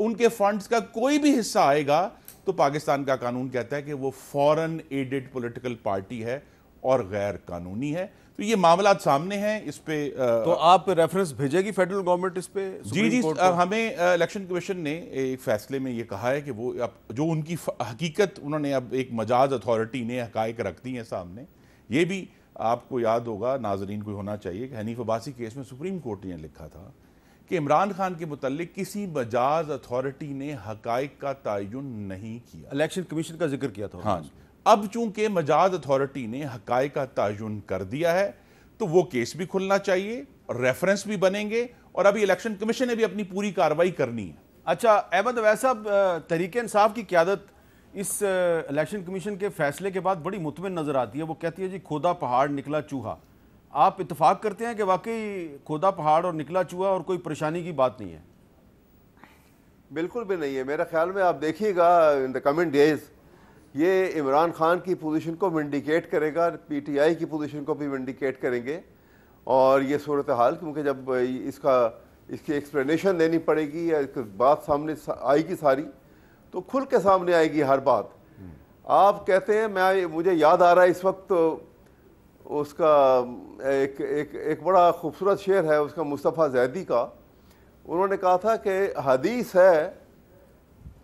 ان کے فنڈز کا کوئی بھی حصہ آئے گا تو پاکستان کا قانون کہتا ہے کہ وہ فورن ایڈڈ پولیٹیکل پارٹی ہے اور غیر قانونی ہے. تو یہ معاملات سامنے ہیں. اس پہ تو آپ ریفرنس بھیجے گی فیڈرل گورنمنٹ اس پہ؟ جی ہمیں الیکشن کمیشن نے ایک فیصلے میں یہ کہا ہے کہ وہ جو ان کی حقیقت انہوں نے اب ایک مجاز اتھارٹی نے حقائق رکھ دی ہیں سامنے. یہ بھی آپ کو یاد ہوگا، ناظرین کو ہونا چاہیے کہ حنیف عباسی کیس میں سپریم کورٹ نے لکھا تھا کہ عمران خان کے متعلق کسی مجاز اتھارٹی نے حقائق کا تعین نہیں کیا. الیکشن کمیشن کا ذکر کیا تھا. ہاں، اب چونکہ مجاز اتھارٹی نے حقائق کا تعین کر دیا ہے تو وہ کیس بھی کھلنا چاہیے اور ریفرنس بھی بنیں گے، اور ابھی الیکشن کمیشن نے بھی اپنی پوری کارروائی کرنی ہے. اچھا احمد اویس صاحب، تحریک انصاف کی قیادت اس الیکشن کمیشن کے فیصلے کے بعد بڑی مطمئن نظر آتی ہے. وہ کہتی ہے جی کھودا پہاڑ نکلا چوہا. آپ اتفاق کرتے ہیں کہ واقعی کھودا پہاڑ اور نکلا چوہا اور کوئی پریشانی کی بات نہیں ہے؟ بالکل بھی نہیں ہے. میرے خیال میں آپ دیکھیے گا ان دا کمنگ ڈیز یہ عمران خان کی پوزیشن کو ونڈیکیٹ کرے گا، پی ٹی آئی کی پوزیشن کو بھی ونڈیکیٹ کریں گے. اور یہ صورتحال کیونکہ جب اس کی ایکسپلینیشن دینی پڑے گی یا بات سامنے آئے گی ساری، تو کھل کے سامنے آئے گی ہر بات. آپ کہتے ہیں، مجھے یاد آ رہا ہے اس وقت اس کا ایک بڑا خوبصورت شعر ہے اس کا، مصطفیٰ زیدی کا. انہوں نے کہا تھا کہ حدیث ہے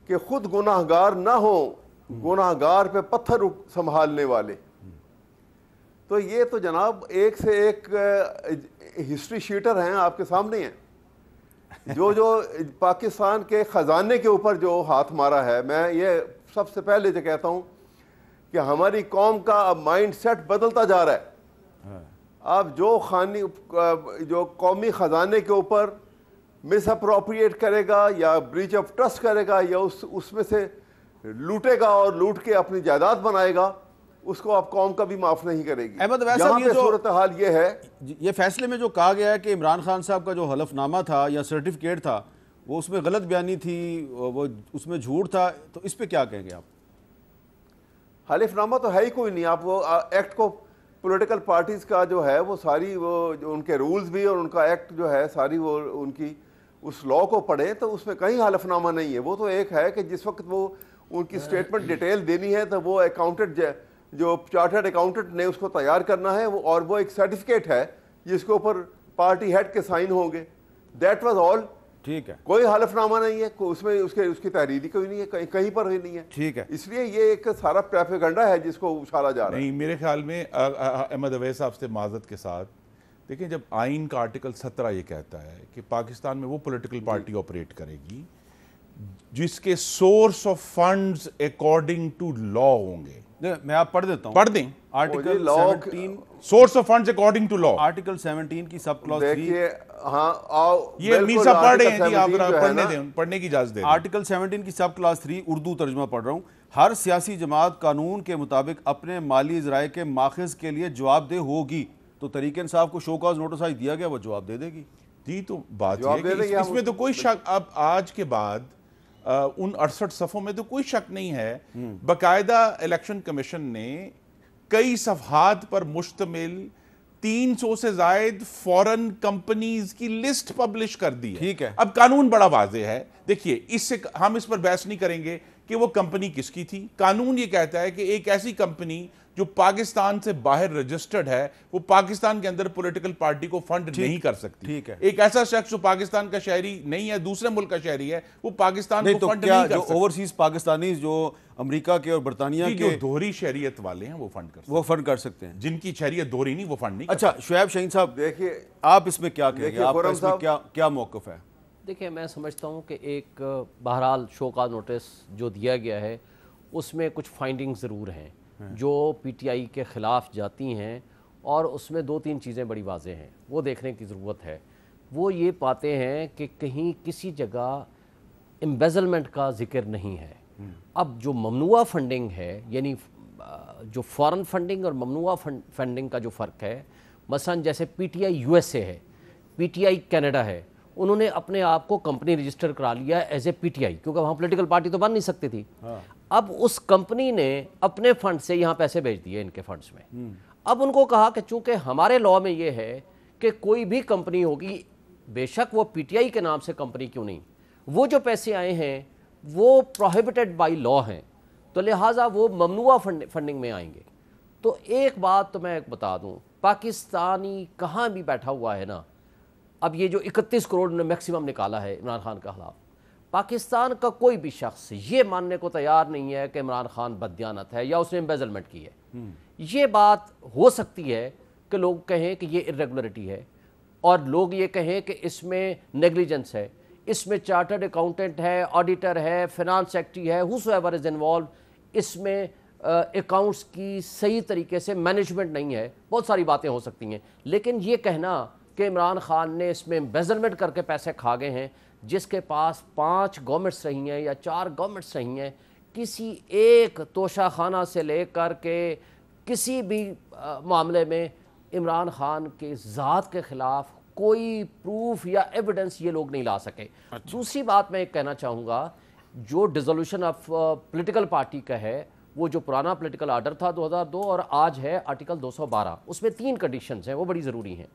کہ خود گناہ گار نہ ہو، گناہ گار پہ پتھر سنبھالنے والے. تو یہ تو جناب ایک سے ایک ہسٹری شیٹر ہیں آپ کے سامنے ہیں، جو پاکستان کے خزانے کے اوپر جو ہاتھ مارا ہے. میں یہ سب سے پہلے جو کہتا ہوں کہ ہماری قوم کا اب مائنڈ سیٹ بدلتا جا رہا ہے. اب جو قومی خزانے کے اوپر مس اپروپریٹ کرے گا یا بریچ آف ٹرسٹ کرے گا یا اس میں سے لوٹے گا اور لوٹ کے اپنی جائیداد بنائے گا، اس کو اب قوم کا بھی معاف نہیں کرے گی. احمد اویس یہاں صاحب، پہ صورتحال یہ ہے، یہ فیصلے میں جو کہا گیا ہے کہ عمران خان صاحب کا جو حلف نامہ تھا یا سرٹیفکیٹ تھا وہ اس میں غلط بیانی تھی، وہ اس میں جھوٹ تھا، تو اس پہ کیا کہیں گے آپ؟ حلف نامہ تو ہے ہی کوئی نہیں. آپ وہ ایکٹ کو پولیٹیکل پارٹیز کا جو ہے وہ ساری وہ جو ان کے رولز بھی اور ان کا ایکٹ جو ہے ساری وہ ان کی اس لاء کو پڑھیں تو اس میں کہیں حلف نامہ نہیں ہے. وہ تو ایک ہے کہ جس وقت وہ ان کی سٹیٹمنٹ ڈیٹیل دینی ہے تو وہ اکاؤنٹنٹ جو چارٹرڈ اکاؤنٹنٹ نے اس کو تیار کرنا ہے، اور وہ ایک سرٹیفکیٹ ہے جس کے اوپر پارٹی ہیڈ کے سائن ہوں گے. That was all. ٹھیک ہے، کوئی کوئی حلف نامہ نہیں ہے، اس میں اس کی تحریری کوئی نہیں ہے، کہیں پر ہی نہیں ہے. ٹھیک ہے، اس لیے یہ ایک سارا پروپیگنڈا ہے جس کو اچھالا جا رہا ہے. نہیں، میرے خیال میں احمد اویس صاحب سے معذرت کے ساتھ دیکھیں، جب آئین کا آرٹیکل 17 یہ کہتا ہے کہ پاکستان میں وہ پولیٹیکل پارٹی آپریٹ کرے گی جس کے source of funds according to law ہوں گے. میں آپ پڑھ دیتا ہوں، پڑھ دیں. Article 17 source of funds according to law, article 17 کی سب کلاس 3. دیکھیے ہاں آؤ یہ میسا پڑھ رہے ہیں جی، آپ پڑھنے دیں، پڑھنے کی اجازت دیں. آرٹیکل 17 کی سب کلاس 3 اردو ترجمہ پڑھ رہا ہوں. ہر سیاسی جماعت قانون کے مطابق اپنے مالی ذرائع کے ماخذ کے لیے جواب دہ ہوگی. تو تحریک انصاف کو شو کاز نوٹس آج دیا گیا، وہ جواب دے دے گی. جی، تو بات یہ ہے کہ اس میں تو کوئی شک، اب آج کے بعد ان 68 صفحوں میں تو کوئی شک نہیں ہے. باقاعدہ الیکشن کمیشن نے کئی صفحات پر مشتمل 300 سے زائد فورن کمپنیز کی لسٹ پبلش کر دی ہے. ٹھیک ہے، اب قانون بڑا واضح ہے. دیکھیے، ہم اس پر بحث نہیں کریں گے کہ وہ کمپنی کس کی تھی. قانون یہ کہتا ہے کہ ایک ایسی کمپنی جو پاکستان سے باہر رجسٹرڈ ہے وہ پاکستان کے اندر پولیٹیکل پارٹی کو فنڈ نہیں کر سکتی. ٹھیک ہے، ایک ایسا شخص جو پاکستان کا شہری نہیں ہے، دوسرے ملک کا شہری ہے، وہ پاکستان کو فنڈ نہیں کر جو سکتا. اوورسیز پاکستانی جو امریکہ کے اور برطانیہ جو کے دوہری شہریت والے ہیں وہ فنڈ کر سکتے وہ فنڈ کر سکتے ہیں. جن کی شہریت دوہری نہیں وہ فنڈ نہیں. اچھا شعیب شاہین صاحب، دیکھیے آپ اس میں کیا کہیں گے؟ آپ کا اس میں کیا موقف ہے؟ دیکھیں، میں سمجھتا ہوں کہ ایک بہرحال شو کا نوٹس جو دیا گیا ہے اس میں کچھ فائنڈنگ ضرور ہیں جو پی ٹی آئی کے خلاف جاتی ہیں، اور اس میں 2-3 چیزیں بڑی واضح ہیں، وہ دیکھنے کی ضرورت ہے. وہ یہ پاتے ہیں کہ کہیں کسی جگہ امبیزلمنٹ کا ذکر نہیں ہے. اب جو ممنوعہ فنڈنگ ہے، یعنی جو فورن فنڈنگ اور ممنوعہ فنڈنگ کا جو فرق ہے، مثلا جیسے P T I U S A ہے، پی ٹی آئی کینیڈا ہے، انہوں نے اپنے آپ کو کمپنی رجسٹر کرا لیا as a P T I, کیونکہ وہاں پولیٹیکل پارٹی تو بن نہیں سکتی تھی. اب اس کمپنی نے اپنے فنڈ سے یہاں پیسے بھیج دیے ان کے فنڈز میں. اب ان کو کہا کہ چونکہ ہمارے لاء میں یہ ہے کہ کوئی بھی کمپنی ہوگی، بے شک وہ پی ٹی آئی کے نام سے کمپنی کیوں نہیں، وہ جو پیسے آئے ہیں وہ پروہیبٹڈ بائی لا ہیں، تو لہٰذا وہ ممنوعہ فنڈنگ میں آئیں گے۔ تو ایک بات تو میں بتا دوں، پاکستانی کہاں بھی بیٹھا ہوا ہے نا، اب یہ جو 31 کروڑ نے میکسیمم نکالا ہے عمران خان کے خلاف، پاکستان کا کوئی بھی شخص یہ ماننے کو تیار نہیں ہے کہ عمران خان بددیانت ہے یا اس نے امبیزلمنٹ کی ہے۔ یہ بات ہو سکتی ہے کہ لوگ کہیں کہ یہ irregularity ہے، اور لوگ یہ کہیں کہ اس میں نیگلیجنس ہے، اس میں چارٹرڈ اکاؤنٹنٹ ہے، آڈیٹر ہے، فنانس سیکٹری ہے، whosoever is involved، اس میں اکاؤنٹس کی صحیح طریقے سے مینجمنٹ نہیں ہے، بہت ساری باتیں ہو سکتی ہیں، لیکن یہ کہنا کہ عمران خان نے اس میں امبیزلمنٹ کر کے پیسے کھا گئے ہیں، جس کے پاس 5 گورنمنٹس رہی ہیں یا 4 گورنمنٹس رہی ہیں، کسی ایک توشہ خانہ سے لے کر کے کسی بھی معاملے میں عمران خان کے ذات کے خلاف کوئی پروف یا ایویڈنس یہ لوگ نہیں لا سکے۔ دوسری بات میں ایک کہنا چاہوں گا، جو ڈیزولوشن آف پولیٹیکل پارٹی کا ہے، وہ جو پرانا پولیٹیکل آرڈر تھا 2002 اور آج ہے آرٹیکل 212، اس میں 3 کنڈیشنز ہیں، وہ بڑی ضروری ہیں۔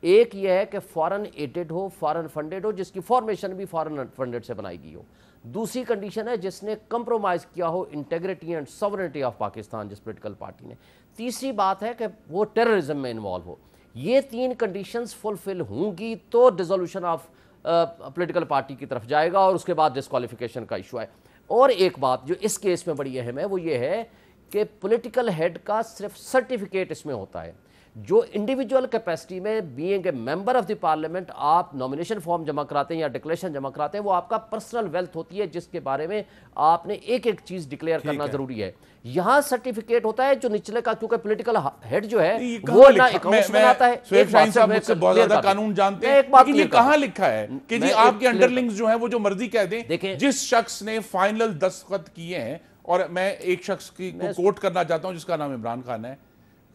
ایک یہ ہے کہ فارن ایڈڈ ہو، فارن فنڈڈ ہو، جس کی فارمیشن بھی فارن فنڈڈ سے بنائی گئی ہو۔ دوسری کنڈیشن ہے جس نے کمپرومائز کیا ہو integrity and sovereignty of Pakistan, جس پولیٹیکل پارٹی نے۔ تیسری بات ہے کہ وہ ٹیررزم میں انوالو ہو۔ یہ 3 کنڈیشنز فلفل ہوں گی تو ڈیزولوشن آف پولیٹیکل پارٹی کی طرف جائے گا، اور اس کے بعد ڈسکوالیفیکیشن کا ایشو ہے۔ اور ایک بات جو اس کیس میں بڑی اہم ہے وہ یہ ہے کہ پولیٹیکل ہیڈ کا صرف سرٹیفکیٹ اس میں ہوتا ہے، جو انڈیویجول کیپیسٹی میں being a member of the parliament آپ نامینیشن فارم جمع کراتے ہیں یا ڈکلیریشن جمع کراتے ہیں، وہ آپ کا پرسنل ویلتھ ہوتی ہے، جس کے بارے میں آپ نے ایک ایک چیز ڈکلیئر کرنا ضروری ہے۔ یہاں سرٹیفکیٹ ہوتا ہے جو نچلے کا، کیونکہ پولیٹیکل ہیڈ جو ہے وہ نہ اکاؤنٹس بناتا ہے۔ سہیب شاہین صاحب مجھ سے بہت زیادہ قانون جانتے ہیں، لیکن یہ کہاں لکھا ہے کہ جی آپ کے انڈرلنگز جو ہیں وہ جو مرضی کہہ دیں؟ جس شخص نے فائنل دستخط کیے ہیں، اور میں ایک شخص کو کوٹ کرنا چاہتا ہوں جس کا نام عمران خان ہے،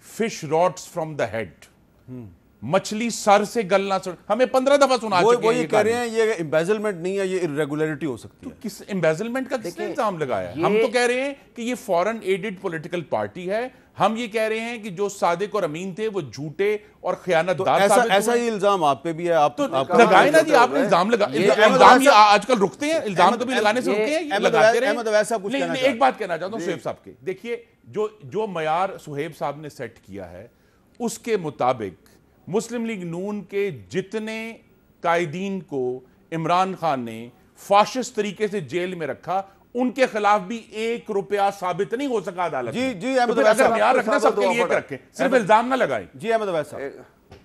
fish rots from the head, مچھلی سر سے گلنا، ہمیں 15 دفعہ سنا چکے ہیں۔ وہ یہ کہہ رہے ہیں یہ امبیزلمنٹ نہیں ہے، یہ irregularity ہو سکتی ہے۔ کس امبیزلمنٹ کا کس نے الزام لگایا ہے؟ ہم تو کہہ رہے ہیں کہ یہ فورن ایڈڈ پولیٹیکل پارٹی ہے۔ ہم یہ کہہ رہے ہیں کہ جو صادق اور امین تھے وہ جھوٹے اور خیانت دار ثابت ہوئے۔ ایسا ہی الزام آپ پہ بھی ہے، آپ لگائے نا جی، آپ نے الزام لگائے۔ الزام یہ آج کل رکتے ہیں، الزام کبھی لگانے سے رکتے ہیں، لگاتے رہے۔ ایک بات کہنا چاہتا ہوں سہیب صاحب کے، دیکھیے جو معیار سہیب صاحب نے سیٹ کیا ہے اس کے مطابق مسلم لیگ نون کے جتنے قائدین کو عمران خان نے فاشسٹ طریقے سے جیل میں رکھا، ان کے خلاف بھی 1 روپیہ ثابت نہیں ہو سکا عدالت میں۔ جی احمد اگر معیار رکھنا سب کے لیے ایک رکھیں، صرف الزام نہ لگائیں۔ جی احمد اویس صاحب،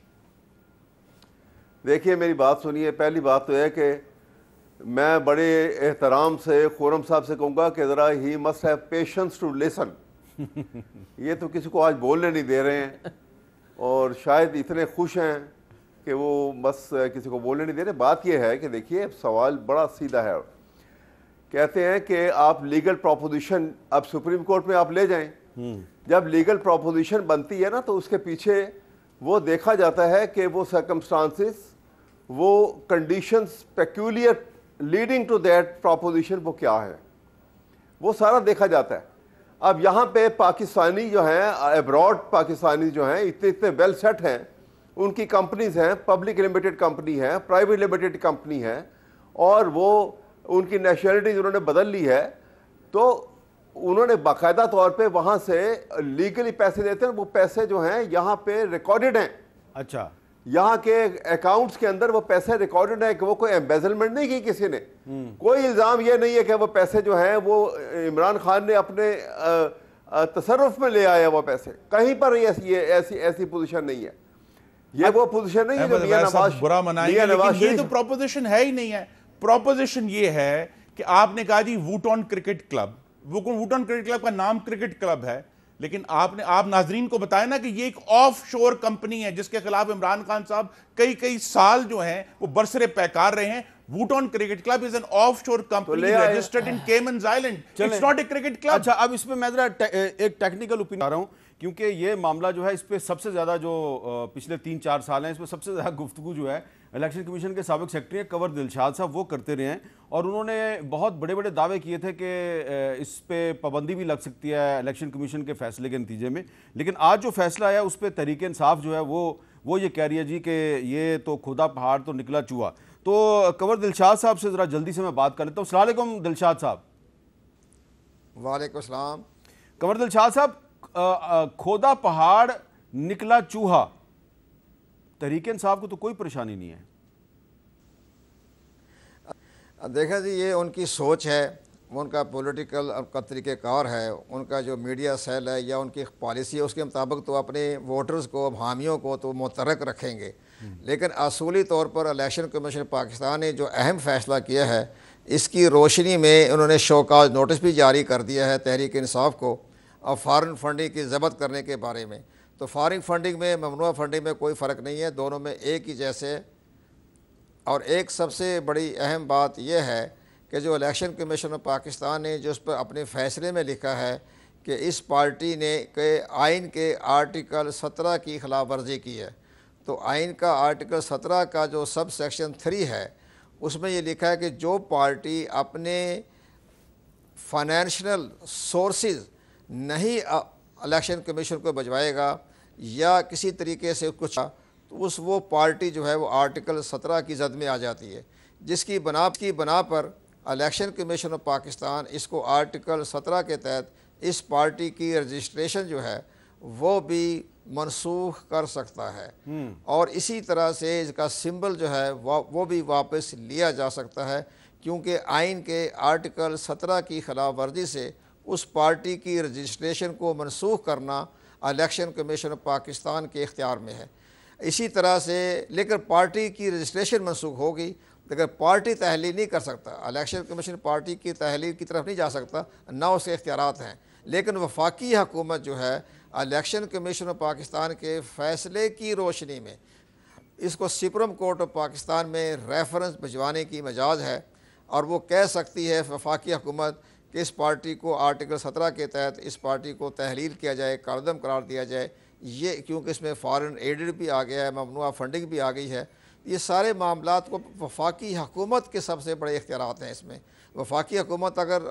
دیکھیے میری بات سنیے۔ پہلی بات تو ہے کہ میں بڑے احترام سے خورم صاحب سے کہوں گا کہ ذرا he must have patience to listen. یہ تو کسی کو آج بولنے نہیں دے رہے ہیں، اور شاید اتنے خوش ہیں کہ وہ بس کسی کو بولنے نہیں دے رہے۔ بات یہ ہے کہ دیکھیے سوال بڑا سیدھا ہے، کہتے ہیں کہ آپ لیگل پروپوزیشن اب سپریم کورٹ میں آپ لے جائیں، جب لیگل پروپوزیشن بنتی ہے نا تو اس کے پیچھے وہ دیکھا جاتا ہے کہ وہ سرکمسٹانسز، وہ conditions peculiar leading to that proposition وہ کیا ہے، وہ سارا دیکھا جاتا ہے۔ اب یہاں پہ پاکستانی جو ہیں، ایبراڈ پاکستانی جو ہیں، اتنے ویل سیٹ ہیں، ان کی کمپنیز ہیں، پبلک لمیٹڈ کمپنی ہے، پرائیویٹ لمیٹڈ کمپنی ہے، اور وہ ان کی نیشنلٹیز انہوں نے بدل لی ہے، تو انہوں نے باقاعدہ طور پہ وہاں سے لیگلی پیسے دیتے ہیں۔ وہ پیسے جو ہیں یہاں پہ ریکارڈڈ ہیں، اچھا یہاں کے اکاؤنٹس کے اندر وہ پیسے ریکارڈڈ ہیں کہ وہ کوئی ایمبیزلمنٹ نہیں کی کسی نے۔ کوئی الزام یہ نہیں ہے کہ وہ پیسے جو ہیں وہ عمران خان نے اپنے تصرف میں لے آیا، وہ پیسے کہیں پر ایسی پوزیشن نہیں ہے۔ یہ وہ پوزیشن نہیں ہے جو میاں نواز برا منائیں گے، لیکن یہ تو پروپوزیشن ہے ہی نہیں ہے۔ پروپوزیشن یہ ہے کہ آپ نے کہا جی ووٹون کرکٹ کلب، ووٹون کرکٹ کلب کا نام کرکٹ کلب ہے، لیکن آپ ناظرین کو بتائیں نا کہ یہ ایک آف شور کمپنی ہے جس کے خلاف عمران خان صاحب کئی سال جو ہیں وہ برسرے پیکار رہے ہیں۔ Wootton cricket club is an offshore company registered in Caymans island, it's not a cricket club. اچھا اب اس پہ میں ذرا ایک ٹیکنیکل اوپینین آ رہا ہوں، کیونکہ یہ معاملہ جو ہے اس پہ سب سے زیادہ جو پچھلے 3-4 سال ہیں اس پہ سب سے زیادہ گفتگو جو ہے الیکشن کمیشن کے سابق سیکرٹری ہیں کنور دلشاد صاحب وہ کرتے رہے ہیں، اور انہوں نے بہت بڑے دعوے کیے تھے کہ اس پہ پابندی بھی لگ سکتی ہے الیکشن کمیشن کے فیصلے کے نتیجے میں، لیکن آج جو فیصلہ آیا اس پہ تحریک انصاف جو ہے وہ یہ کہہ رہی ہے جی کہ یہ تو کھودا پہاڑ تو نکلا چوہا۔ تو کنور دلشاد صاحب سے ذرا جلدی سے میں بات کر لیتا ہوں. السلام علیکم دلشاد صاحب. وعلیکم السلام. کنور دلشاد صاحب, کھودا پہاڑ نکلا چوہا, تحریک انصاف کو تو کوئی پریشانی نہیں ہے. دیکھا جی, یہ ان کی سوچ ہے, ان کا پولیٹیکل کا طریقہ کار ہے, ان کا جو میڈیا سیل ہے یا ان کی پالیسی ہے, اس کے مطابق تو اپنے ووٹرز کو, حامیوں کو تو متحرک رکھیں گے. لیکن اصولی طور پر الیکشن کمیشن پاکستان نے جو اہم فیصلہ کیا ہے, اس کی روشنی میں انہوں نے شو کاز نوٹس بھی جاری کر دیا ہے تحریک انصاف کو, اور فارن فنڈنگ کی ضبط کرنے کے بارے میں. تو فارن فنڈنگ میں ممنوع فنڈنگ میں کوئی فرق نہیں ہے, دونوں میں ایک ہی جیسے. اور ایک سب سے بڑی اہم بات یہ ہے کہ جو الیکشن کمیشن آف پاکستان نے جو اس پر اپنے فیصلے میں لکھا ہے کہ اس پارٹی نے کہ آئین کے آرٹیکل 17 کی خلاف ورزی کی ہے. تو آئین کا آرٹیکل 17 کا جو سب سیکشن 3 ہے, اس میں یہ لکھا ہے کہ جو پارٹی اپنے فائنینشیل سورسز نہیں الیکشن کمیشن کو بھجوائے گا یا کسی طریقے سے کچھ, تو وہ پارٹی جو ہے وہ آرٹیکل 17 کی زد میں آ جاتی ہے, جس کی بنا پر الیکشن کمیشن آف پاکستان اس کو آرٹیکل 17 کے تحت اس پارٹی کی رجسٹریشن جو ہے وہ بھی منسوخ کر سکتا ہے, اور اسی طرح سے اس کا سمبل جو ہے وہ بھی واپس لیا جا سکتا ہے, کیونکہ آئین کے آرٹیکل 17 کی خلاف ورزی سے اس پارٹی کی رجسٹریشن کو منسوخ کرنا الیکشن کمیشن آف پاکستان کے اختیار میں ہے. اسی طرح سے لیکن پارٹی کی رجسٹریشن منسوخ ہوگی, لیکن پارٹی تحلیل نہیں کر سکتا. الیکشن کمیشن پارٹی کی تحلیل کی طرف نہیں جا سکتا, نہ اس کے اختیارات ہیں. لیکن وفاقی حکومت جو ہے الیکشن کمیشن آف پاکستان کے فیصلے کی روشنی میں اس کو سپریم کورٹ آف پاکستان میں ریفرنس بھجوانے کی مجاز ہے, اور وہ کہہ سکتی ہے وفاقی حکومت کہ اس پارٹی کو آرٹیکل 17 کے تحت اس پارٹی کو تحلیل کیا جائے, کالعدم قرار دیا جائے. یہ کیونکہ اس میں فارن ایڈڈ بھی آ گیا ہے, ممنوع فنڈنگ بھی آ گئی ہے. یہ سارے معاملات کو وفاقی حکومت کے سب سے بڑے اختیارات ہیں. اس میں وفاقی حکومت اگر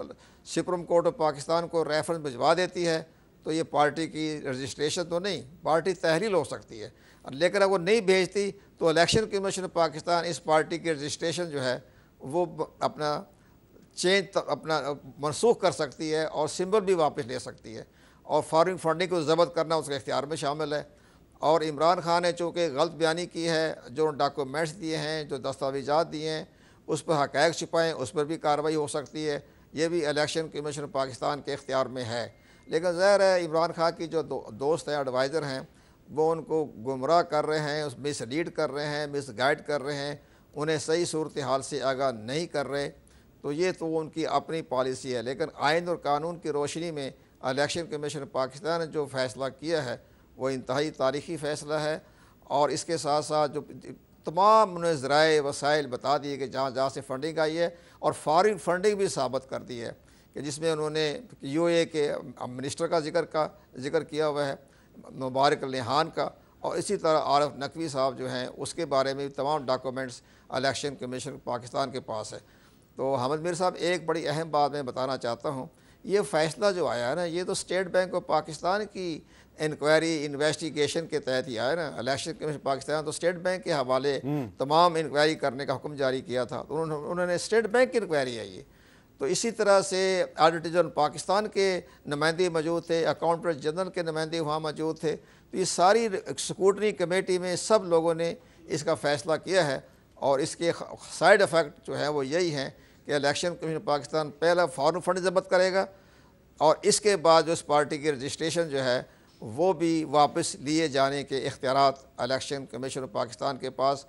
سپریم کورٹ آف پاکستان کو ریفرنس بھجوا دیتی ہے تو یہ پارٹی کی رجسٹریشن تو نہیں, پارٹی تحلیل ہو سکتی ہے. لیکن اگر وہ نہیں بھیجتی تو الیکشن کمیشن آف پاکستان اس پارٹی کی رجسٹریشن جو ہے وہ اپنا اپنا منسوخ کر سکتی ہے, اور سمبل بھی واپس لے سکتی ہے, اور فارن فنڈنگ کو ضبط کرنا اس کے اختیار میں شامل ہے. اور عمران خان نے چونکہ غلط بیانی کی ہے, جو ڈاکومنٹس دیے ہیں, جو دستاویزات دیے ہیں, اس پر حقائق چھپائیں, اس پر بھی کارروائی ہو سکتی ہے. یہ بھی الیکشن کمیشن پاکستان کے اختیار میں ہے. لیکن ظاہر ہے عمران خان کی جو دوست ہیں, ایڈوائزر ہیں, وہ ان کو گمراہ کر رہے ہیں, مس لیڈ کر رہے ہیں, مس گائیڈ کر رہے ہیں, انہیں صحیح صورتحال سے آگاہ نہیں کر رہے. تو یہ تو ان کی اپنی پالیسی ہے. لیکن آئین اور قانون کی روشنی میں الیکشن کمیشن پاکستان نے جو فیصلہ کیا ہے وہ انتہائی تاریخی فیصلہ ہے, اور اس کے ساتھ ساتھ جو تمام انہیں ذرائع وسائل بتا دیے کہ جہاں سے فنڈنگ آئی ہے, اور فارن فنڈنگ بھی ثابت کر دی ہے کہ جس میں انہوں نے یو اے کے منسٹر کا ذکر کیا ہوا ہے, مبارک النہان کا, اور اسی طرح عارف نقوی صاحب جو ہیں اس کے بارے میں تمام ڈاکومنٹس الیکشن کمیشن پاکستان کے پاس ہے. تو حامد میر صاحب, ایک بڑی اہم بات میں بتانا چاہتا ہوں, یہ فیصلہ جو آیا ہے نا, یہ تو اسٹیٹ بینک آف پاکستان کی انویسٹیگیشن کے تحت ہی آیا نا. الیکشن کمیشن پاکستان تو اسٹیٹ بینک کے حوالے تمام انکوائری کرنے کا حکم جاری کیا تھا, تو انہوں نے اسٹیٹ بینک کی انکوائری ہے یہ. تو اسی طرح سے آڈیٹر جنرل پاکستان کے نمائندے موجود تھے, اکاؤنٹنٹ جنرل کے نمائندے وہاں موجود تھے. تو یہ ساری اسکروٹنی کمیٹی میں سب لوگوں نے اس کا فیصلہ کیا ہے, اور اس کے سائیڈ افیکٹ جو ہیں وہ یہی ہیں کہ الیکشن کمیشن پاکستان پہلا فارن فنڈ ضبط کرے گا, اور اس کے بعد جو اس پارٹی کی رجسٹریشن جو ہے وہ بھی واپس لیے جانے کے اختیارات الیکشن کمیشن پاکستان کے پاس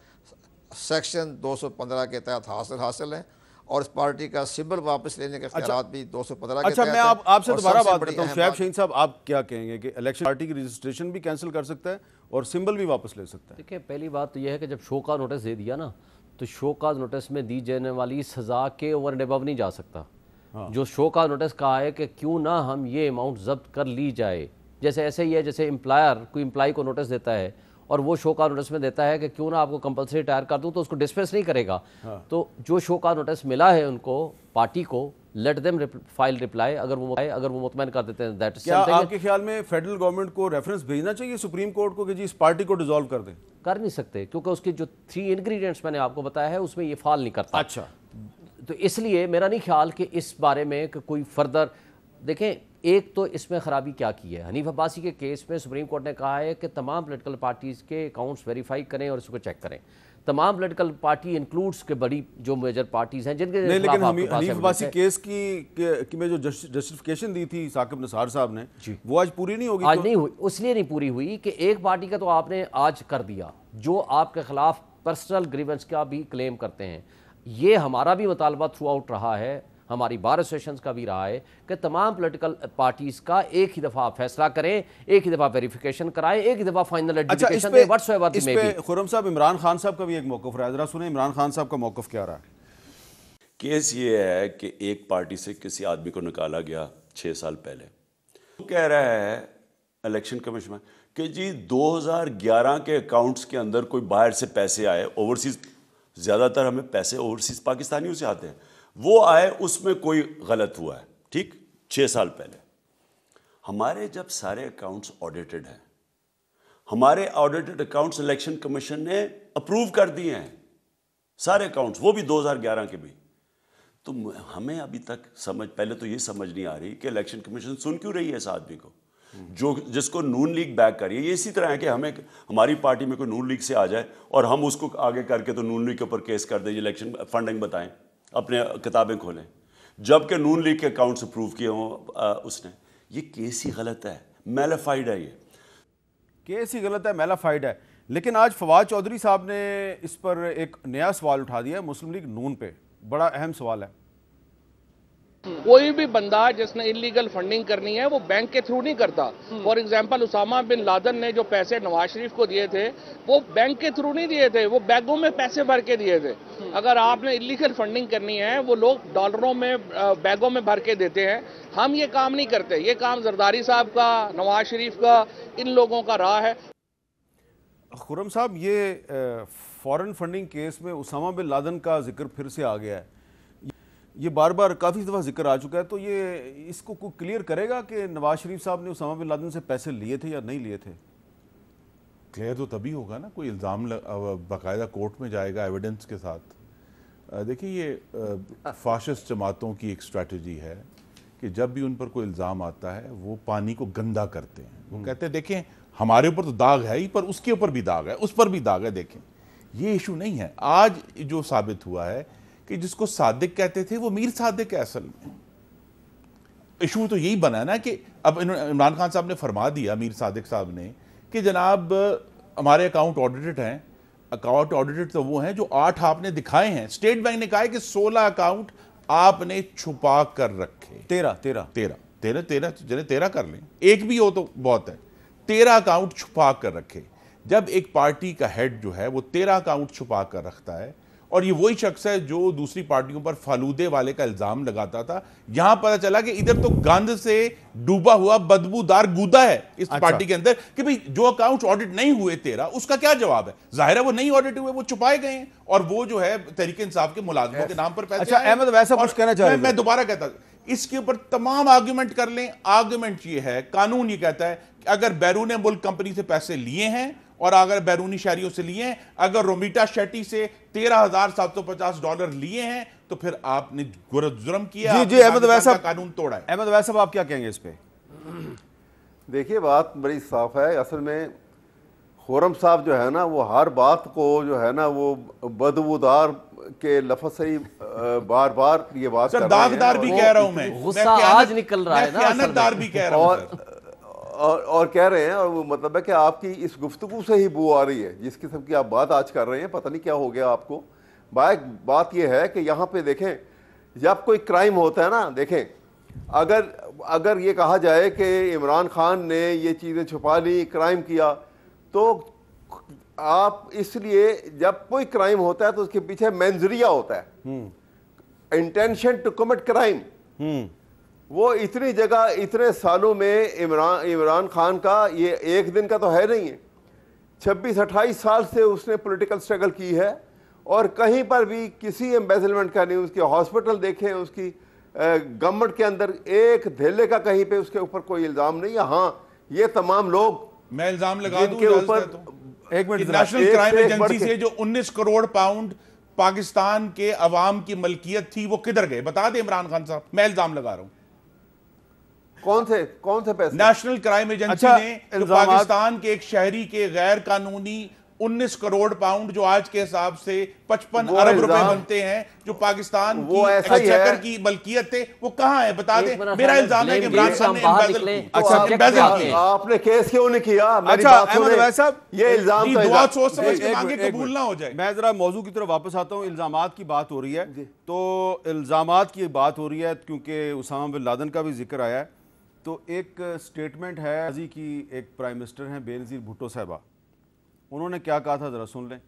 سیکشن 215 کے تحت حاصل ہیں, اور اس پارٹی کا سمبل واپس لینے کے اختیارات بھی 215 کے تحت. اچھا, میں آپ سے دوبارہ بات کرتا ہوں. شعیب شہین صاحب, آپ کیا کہیں گے کہ الیکشن پارٹی کی رجسٹریشن بھی کینسل کر سکتا ہے اور سمبل بھی واپس لے سکتا ہے؟ دیکھیں, پہلی بات تو یہ ہے کہ جب شو کا نوٹس دے دیا نا, تو شو کاز نوٹس میں دی جانے والی سزا کے اوور اینڈ ابو نہیں جا سکتا. جو شو کاز نوٹس کہا ہے کہ کیوں نہ ہم یہ اماؤنٹ ضبط کر لی جائے, جیسے ایسے ہی ہے جیسے کوئی امپلائی کو نوٹس دیتا ہے اور وہ شو کاز نوٹس میں دیتا ہے کہ کیوں نہ آپ کو کمپلسری ٹائر کر دوں, تو اس کو ڈسپیس نہیں کرے گا. تو جو شو کاز نوٹس ملا ہے ان کو, پارٹی کو, لیٹ دیم فائل رپلائی. اگر وہ مطمئن کر دیتے ہیں دیٹ از کیا سمتھنگ. آپ کے خیال میں فیڈرل گورنمنٹ کو ریفرنس بھیجنا چاہیے سپریم کورٹ کو کہ جی اس پارٹی کو ڈیزالو کر دیں؟ کر نہیں سکتے کیونکہ اس کے جو 3 انگریڈینٹس میں نے آپ کو بتایا ہے اس میں یہ فال نہیں کرتا. اچھا، تو اس لیے میرا نہیں خیال کہ اس بارے میں کہ کوئی فردر دیکھیں. ایک تو اس میں خرابی کیا کی ہے، حنیف عباسی کے کیس میں سپریم کورٹ نے کہا ہے کہ تمام پولیٹیکل پارٹیز کے اکاؤنٹس ویریفائی کریں اور اس کو چیک کریں. تمام پولیٹیکل پارٹی انکلوڈس کے بڑی جو میجر پارٹیز ہیں جن کے نہیں، لیکن خلاف آپ کے پاس حنیف عباسی کیس کی میں جو جسٹیفیکیشن دی تھی ثاقب نثار صاحب نے وہ آج پوری نہیں ہوگی. آج نہیں ہوئی، اس لیے نہیں پوری ہوئی کہ ایک پارٹی کا تو آپ نے آج کر دیا جو آپ کے خلاف پرسنل گریونس کا بھی کلیم کرتے ہیں. یہ ہمارا بھی مطالبہ تھرو آؤٹ رہا ہے، ہماری بار ایسوسیشنز کا بھی رہا ہے کہ تمام پولیٹیکل پارٹیز کا ایک ہی دفعہ فیصلہ کریں، ایک ہی دفعہ ویریفیکیشن کرائیں، ایک ہی دفعہ فائنل ایڈجوکیشن دیں. Whatsoever they may be. Khurram Sahab, Imran Khan صاحب کا بھی ایک موقف رہا ہے، ذرا سنیں عمران خان صاحب کا موقف کیا رہا ہے. کیس یہ ہے کہ ایک پارٹی سے کسی آدمی کو نکالا گیا 6 سال پہلے. وہ کہہ رہا ہے الیکشن کمیشن میں کہ جی 2011 کے اکاؤنٹس کے اندر کوئی باہر سے پیسے آئے، اوورسیز زیادہ تر ہمیں پیسے اوورسیز پاکستانیوں سے آتے ہیں، وہ آئے، اس میں کوئی غلط ہوا ہے. ٹھیک، 6 سال پہلے ہمارے جب سارے اکاؤنٹس آڈیٹڈ ہیں، ہمارے آڈیٹڈ اکاؤنٹس الیکشن کمیشن نے اپروو کر دیے ہیں سارے اکاؤنٹس، وہ بھی 2011 کے بھی. تو ہمیں ابھی تک پہلے تو یہ سمجھ نہیں آ رہی کہ الیکشن کمیشن سن کیوں رہی ہے اس آدمی کو جس کو نون لیگ بیک کر رہی ہے. یہ اسی طرح ہے کہ ہماری پارٹی میں کوئی نون لیگ سے آ جائے اور ہم اس کو آگے کر کے تو نون لیگ کے اوپر کیس کر دیں، یہ الیکشن فنڈنگ بتائیں، اپنے کتابیں کھولیں، جبکہ نون لیگ کے اکاؤنٹس اپروو کیے ہوں اس نے. یہ کیس ہی غلط ہے، میلیفائڈ ہے، یہ کیس ہی غلط ہے، میلیفائڈ ہے. لیکن آج فواد چودھری صاحب نے اس پر ایک نیا سوال اٹھا دیا ہے مسلم لیگ نون پہ. بڑا اہم سوال ہے. کوئی بھی بندہ جس نے انلیگل فنڈنگ کرنی ہے وہ بینک کے تھرو نہیں کرتا. For example Osama bin Laden نے جو پیسے نواز شریف کو دیے تھے وہ بینک کے تھرو نہیں دیے تھے، وہ بیگوں میں پیسے بھر کے دیے تھے. اگر آپ نے انلیگل فنڈنگ کرنی ہے وہ لوگ ڈالروں میں بیگوں میں بھر کے دیتے ہیں. ہم یہ کام نہیں کرتے. یہ کام زرداری صاحب کا، نواز شریف کا، ان لوگوں کا راہ ہے. خرم صاحب، یہ فورن فنڈنگ کیس میں اسامہ بن لادن کا ذکر پھر سے آ گیا ہے. یہ بار بار کافی دفعہ ذکر آ چکا ہے، تو یہ اس کو کوئی کلیئر کرے گا کہ نواز شریف صاحب نے اسامہ بن لادن سے پیسے لیے تھے یا نہیں لیے تھے؟ کلیئر تو تبھی ہوگا نا، کوئی الزام باقاعدہ کورٹ میں جائے گا ایویڈنس کے ساتھ. دیکھیں، یہ فاشسٹ جماعتوں کی ایک اسٹریٹجی ہے کہ جب بھی ان پر کوئی الزام آتا ہے وہ پانی کو گندا کرتے ہیں. وہ کہتے ہیں دیکھیں ہمارے اوپر تو داغ ہے ہی، پر اس کے اوپر بھی داغ ہے، اس پر بھی داغ ہے. دیکھیں یہ ایشو نہیں ہے. آج جو ثابت ہوا ہے کہ جس کو صادق کہتے تھے وہ میر صادق ہے. اصل میں ایشو تو یہی بنا ہے نا کہ اب عمران خان صاحب نے فرما دیا، میر صادق صاحب نے، کہ جناب ہمارے اکاؤنٹ آڈیٹڈ ہیں. اکاؤنٹ آڈیٹڈ تو وہ ہیں جو 8 آپ نے دکھائے ہیں. اسٹیٹ بینک نے کہا ہے کہ 16 اکاؤنٹ آپ نے چھپا کر رکھے. 13 کر لیں، ایک بھی ہو تو بہت ہے. 13 اکاؤنٹ چھپا کر رکھے. جب ایک پارٹی کا ہیڈ جو ہے وہ 13 اکاؤنٹ چھپا کر رکھتا ہے، اور یہ وہی شخص ہے جو دوسری پارٹیوں پر فالودے والے کا الزام لگاتا تھا، یہاں پتہ چلا کہ ادھر تو گند سے ڈوبا ہوا بدبودار گودا ہے اس پارٹی کے اندر کہ بھئی جو اکاؤنٹ آڈٹ نہیں ہوئے 13، اس کا کیا جواب ہے؟ ظاہر ہے وہ نہیں آڈٹ ہوئے، وہ چھپائے گئے ہیں، اور وہ جو ہے تحریک انصاف کے ملازموں کے نام پر پیسے. اچھا احمد، ویسا کچھ کہنا چاہ رہے ہیں؟ میں دوبارہ کہتا ہوں، اس کے اوپر تمام آرگومنٹ کر لیں. آرگومنٹ یہ ہے، قانون یہ کہتا ہے کہ اگر بیرون ملک کمپنی سے پیسے لیے ہیں اور اگر بیرونی شہریوں سے لیے ہیں، اگر رومیٹا شیٹی سے $13,750 لیے ہیں تو پھر آپ نے جرم کیا. جی احمد ویسا قانون توڑا ہے. احمد ویسا آپ کیا کہیں گے اس پہ؟ دیکھیے بات بڑی صاف ہے. اصل میں خورم صاحب جو ہے نا وہ ہر بات کو جو ہے نا وہ بدبودار کے لفظ سے ہی بار بار یہ بات کر رہے ہیں. داغدار بھی کہہ رہا ہوں میں، غصہ آج نکل رہا ہے نا، خیانتدار بھی کہہ رہا ہوں اور کہہ رہے ہیں. اور وہ مطلب ہے کہ آپ کی اس گفتگو سے ہی بو آ رہی ہے جس قسم کی آپ بات آج کر رہے ہیں. پتہ نہیں کیا ہو گیا آپ کو. بات یہ ہے کہ یہاں پہ دیکھیں، جب کوئی کرائم ہوتا ہے نا، دیکھیں اگر یہ کہا جائے کہ عمران خان نے یہ چیزیں چھپا لی، کرائم کیا، تو آپ اس لیے جب کوئی کرائم ہوتا ہے تو اس کے پیچھے مینزریہ ہوتا ہے، انٹینشن ٹو کمٹ کرائم. وہ اتنی جگہ اتنے سالوں میں عمران خان کا یہ ایک دن کا تو ہے نہیں ہے، 26-28 سال سے اس نے پولیٹیکل سٹرگل کی ہے، اور کہیں پر بھی کسی ایمبیزلمنٹ کا نہیں. اس کے ہاسپٹل دیکھیں، اس کی گورنمنٹ کے اندر ایک دھیلے کا کہیں پہ اس کے اوپر کوئی الزام نہیں ہے. ہاں یہ تمام لوگ میں الزام لگا دوں کے اوپر ایک منٹ نیشنل کرائم ایجنسی سے جو 19 کروڑ پاؤنڈ پاکستان کے عوام کی ملکیت تھی وہ کدھر گئے بتا دیں عمران خان صاحب. میں الزام لگا رہا ہوں. کون سے پیسے؟ نیشنل کرائم ایجنسی نے جو پاکستان کے ایک شہری کے غیر قانونی 19 کروڑ پاؤنڈ جو آج کے حساب سے 55 ارب روپے بنتے ہیں جو پاکستان کی ایکسچیکر کی ملکیت تھے وہ کہاں ہے بتا دیں. میرا الزام ہے کہ عمران خان نے امبیزل کیا. آپ نے کیس کیوں نہیں کیا؟ اچھا احمد عویس صاحب یہ الزام دعا سوچ سمجھ کے مانگے قبول نہ ہو جائے. میں ذرا موضوع کی طرف واپس آتا ہوں. الزامات کی بات ہو رہی ہے تو الزامات کی بات ہو رہی ہے کیونکہ اسامہ بن لادن کا بھی ذکر آیا ہے. تو ایک سٹیٹمنٹ ہے ماضی کی ایک پرائم منسٹر ہیں بے نظیر بھٹو صاحبہ, انہوں نے کیا کہا تھا ذرا سن لیں.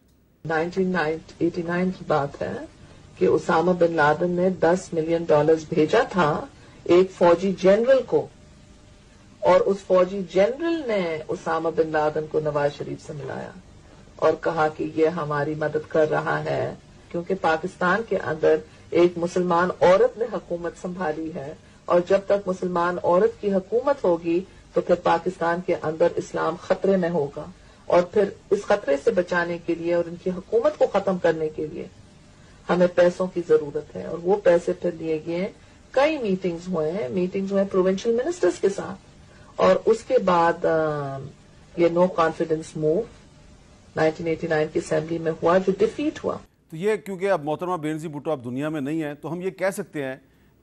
1989 کی بات ہے کہ اسامہ بن لادن نے $10 ملین بھیجا تھا ایک فوجی جنرل کو, اور اس فوجی جنرل نے اسامہ بن لادن کو نواز شریف سے ملایا اور کہا کہ یہ ہماری مدد کر رہا ہے کیونکہ پاکستان کے اندر ایک مسلمان عورت نے حکومت سنبھالی ہے, اور جب تک مسلمان عورت کی حکومت ہوگی تو پھر پاکستان کے اندر اسلام خطرے میں ہوگا, اور پھر اس خطرے سے بچانے کے لیے اور ان کی حکومت کو ختم کرنے کے لیے ہمیں پیسوں کی ضرورت ہے. اور وہ پیسے پھر لیے گئے ہیں. کئی میٹنگز ہوئے پروونشل منسٹرز کے ساتھ, اور اس کے بعد یہ نو کانفیڈنس موو 1989 کی اسمبلی میں ہوا جو ڈیفیٹ ہوا. تو یہ کیونکہ اب محترمہ بے نظیر بھٹو اب دنیا میں نہیں ہے تو ہم یہ کہہ سکتے ہیں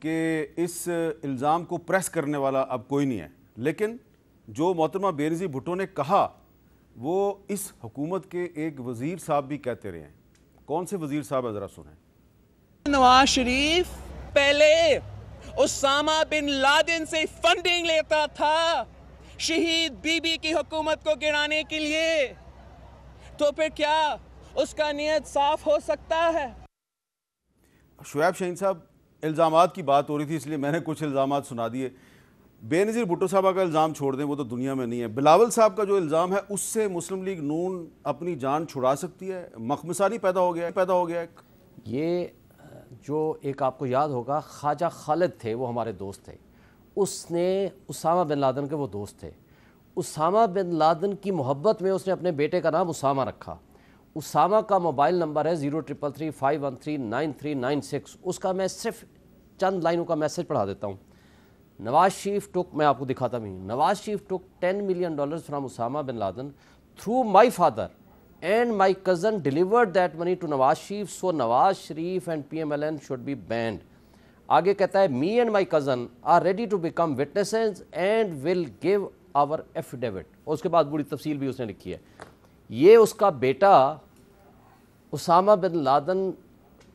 کہ اس الزام کو پریس کرنے والا اب کوئی نہیں ہے, لیکن جو محترمہ بے نظیر بھٹو نے کہا وہ اس حکومت کے ایک وزیر صاحب بھی کہتے رہے ہیں. کون سے وزیر صاحب ہے ذرا سنیں. نواز شریف پہلے اسامہ بن لادن سے فنڈنگ لیتا تھا شہید بی بی کی حکومت کو گرانے کے لیے, تو پھر کیا اس کا نیت صاف ہو سکتا ہے؟ شعیب شاہین صاحب الزامات کی بات ہو رہی تھی اس لیے میں نے کچھ الزامات سنا دیے. بے نظیر بھٹو صاحبہ کا الزام چھوڑ دیں, وہ تو دنیا میں نہیں ہے. بلاول صاحب کا جو الزام ہے اس سے مسلم لیگ نون اپنی جان چھڑا سکتی ہے. مخمصانی پیدا ہو گیا ایک. یہ جو ایک آپ کو یاد ہوگا خواجہ خالد تھے, وہ ہمارے دوست تھے, اس نے اسامہ بن لادن کے وہ دوست تھے. اسامہ بن لادن کی محبت میں اس نے اپنے بیٹے کا نام اسامہ رکھا. اسامہ کا موبائل نمبر ہے 0333513996. اس کا میں صرف چند لائنوں کا میسج پڑھا دیتا ہوں. نواز شریف ٹک, میں آپ کو دکھاتا بھی ہوں, Nawaz Sharif took $10 million from Osama bin Laden through my father and my cousin delivered that money to Nawaz Sharif, so Nawaz Sharif and PMLN should be banned. آگے کہتا ہے me and my cousin are ready to become witnesses and will give our affidavit. اور اس کے بعد بڑی تفصیل بھی اس نے لکھی ہے. یہ اس کا بیٹا اسامہ بن لادن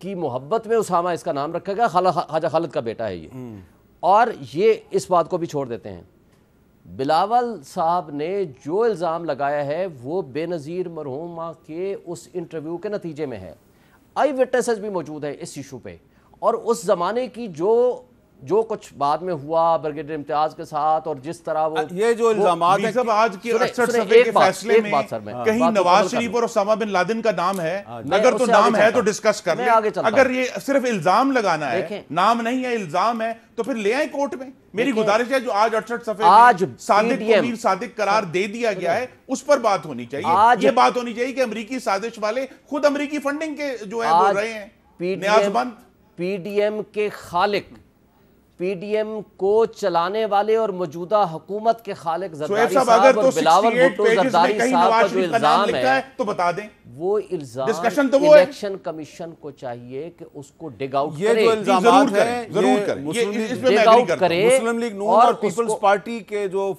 کی محبت میں اسامہ اس کا نام رکھا گیا, خواجہ خالد کا بیٹا ہے یہ. اور یہ اس بات کو بھی چھوڑ دیتے ہیں, بلاول صاحب نے جو الزام لگایا ہے وہ بے نظیر مرحومہ کے اس انٹرویو کے نتیجے میں ہے. آئی وٹنسز بھی موجود ہیں اس ایشو پہ, اور اس زمانے کی جو کچھ بعد میں ہوا بریگیڈیئر امتیاز کے ساتھ اور جس طرح وہ یہ جو الزامات ہیں صاحب آج کے 68 صفحے کے فیصلے میں کہیں نواز شریف اور اسامہ بن لادن کا نام ہے, اگر تو نام ہے تو ڈسکس کر لیں. اگر یہ صرف الزام لگانا ہے, نام نہیں ہے الزام ہے, تو پھر لے آئیں کورٹ میں. میری گزارش ہے جو آج 68 صفحے میں صادق کو میر صادق قرار دے دیا گیا ہے اس پر بات ہونی چاہیے. یہ بات ہونی چاہیے کہ امریکی سازش والے خود امریکی فنڈنگ کے جو ہے بول رہے ہیں. نیاز مند PDM کے خالق, PDM کو چلانے والے اور موجودہ حکومت کے خالق زرداری صاحب اور بلاول بھٹو زرداری صاحب کا جو الزام ہے تو بتا دیں. وہ الزام الیکشن کمیشن کو چاہیے کہ اس کو ڈگ آؤٹ کرے. یہ جو الزامات ہیں ضرور کریں, ڈگ آؤٹ کرے. مسلم لیگ نون اور پیپلز پارٹی کے جو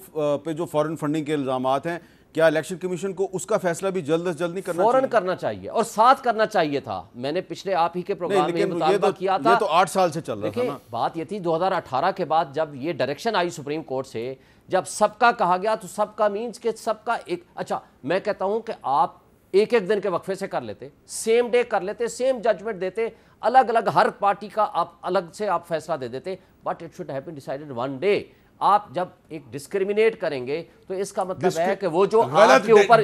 فورن فنڈنگ کے الزامات ہیں, کیا الیکشن کمیشن کو اس کا فیصلہ بھی جلد از جلد نہیں کرنا فوراً کرنا چاہیے اور ساتھ کرنا چاہیے تھا؟ میں نے پچھلے آپ ہی کے پروگرام میں مطالبہ کیا تھا. یہ تو 8 سال سے چل رہا تھا نا. بات یہ تھی 2018 کے بعد جب یہ ڈائریکشن آئی سپریم کورٹ سے, جب سب کا کہا گیا تو سب کا مینز کہ سب کا ایک, اچھا میں کہتا ہوں کہ آپ ایک دن کے وقفے سے کر لیتے, سیم ڈے کر لیتے, سیم ججمنٹ دیتے, الگ الگ ہر پارٹی کا آپ الگ سے آپ فیصلہ دے دیتے, but it should have been decided one day. آپ جب ایک ڈسکریمنیٹ کریں گے تو اس کا مطلب ہے کہ وہ جو آپ کے اوپر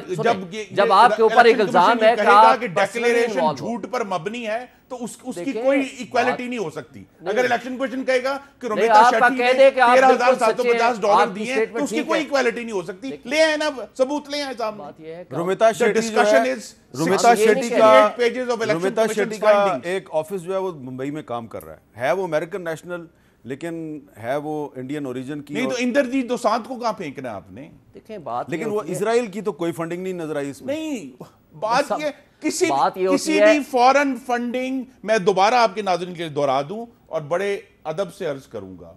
جب آپ کے اوپر ایک الزام ہے کہ آپ ڈیکلیریشن جھوٹ پر مبنی ہے تو اس کی کوئی ایکوالٹی نہیں ہو سکتی. اگر الیکشن کمیشن کہے گا کہ رومیتا شیٹی نے $13,750 دیے ہیں تو اس کی کوئی ایکوالٹی نہیں ہو سکتی. لے آئے نا ثبوت لے آئے سامنے. رومیتا شیٹی کا ایک آفس جو ہے وہ ممبئی میں کام کر رہا ہے وہ امریکن نیشنل لیکن ہے وہ انڈین اوریجن کی. نہیں تو اندرجیت دوسانت کو کہاں پھینکنا ہے آپ نے؟ دیکھیں بات لیکن وہ اسرائیل کی تو کوئی فنڈنگ نہیں نظر آئی اس میں. نہیں بات یہ کسی بھی فورن فنڈنگ میں دوبارہ آپ کے ناظرین کے لیے دہرا دوں اور بڑے ادب سے عرض کروں گا,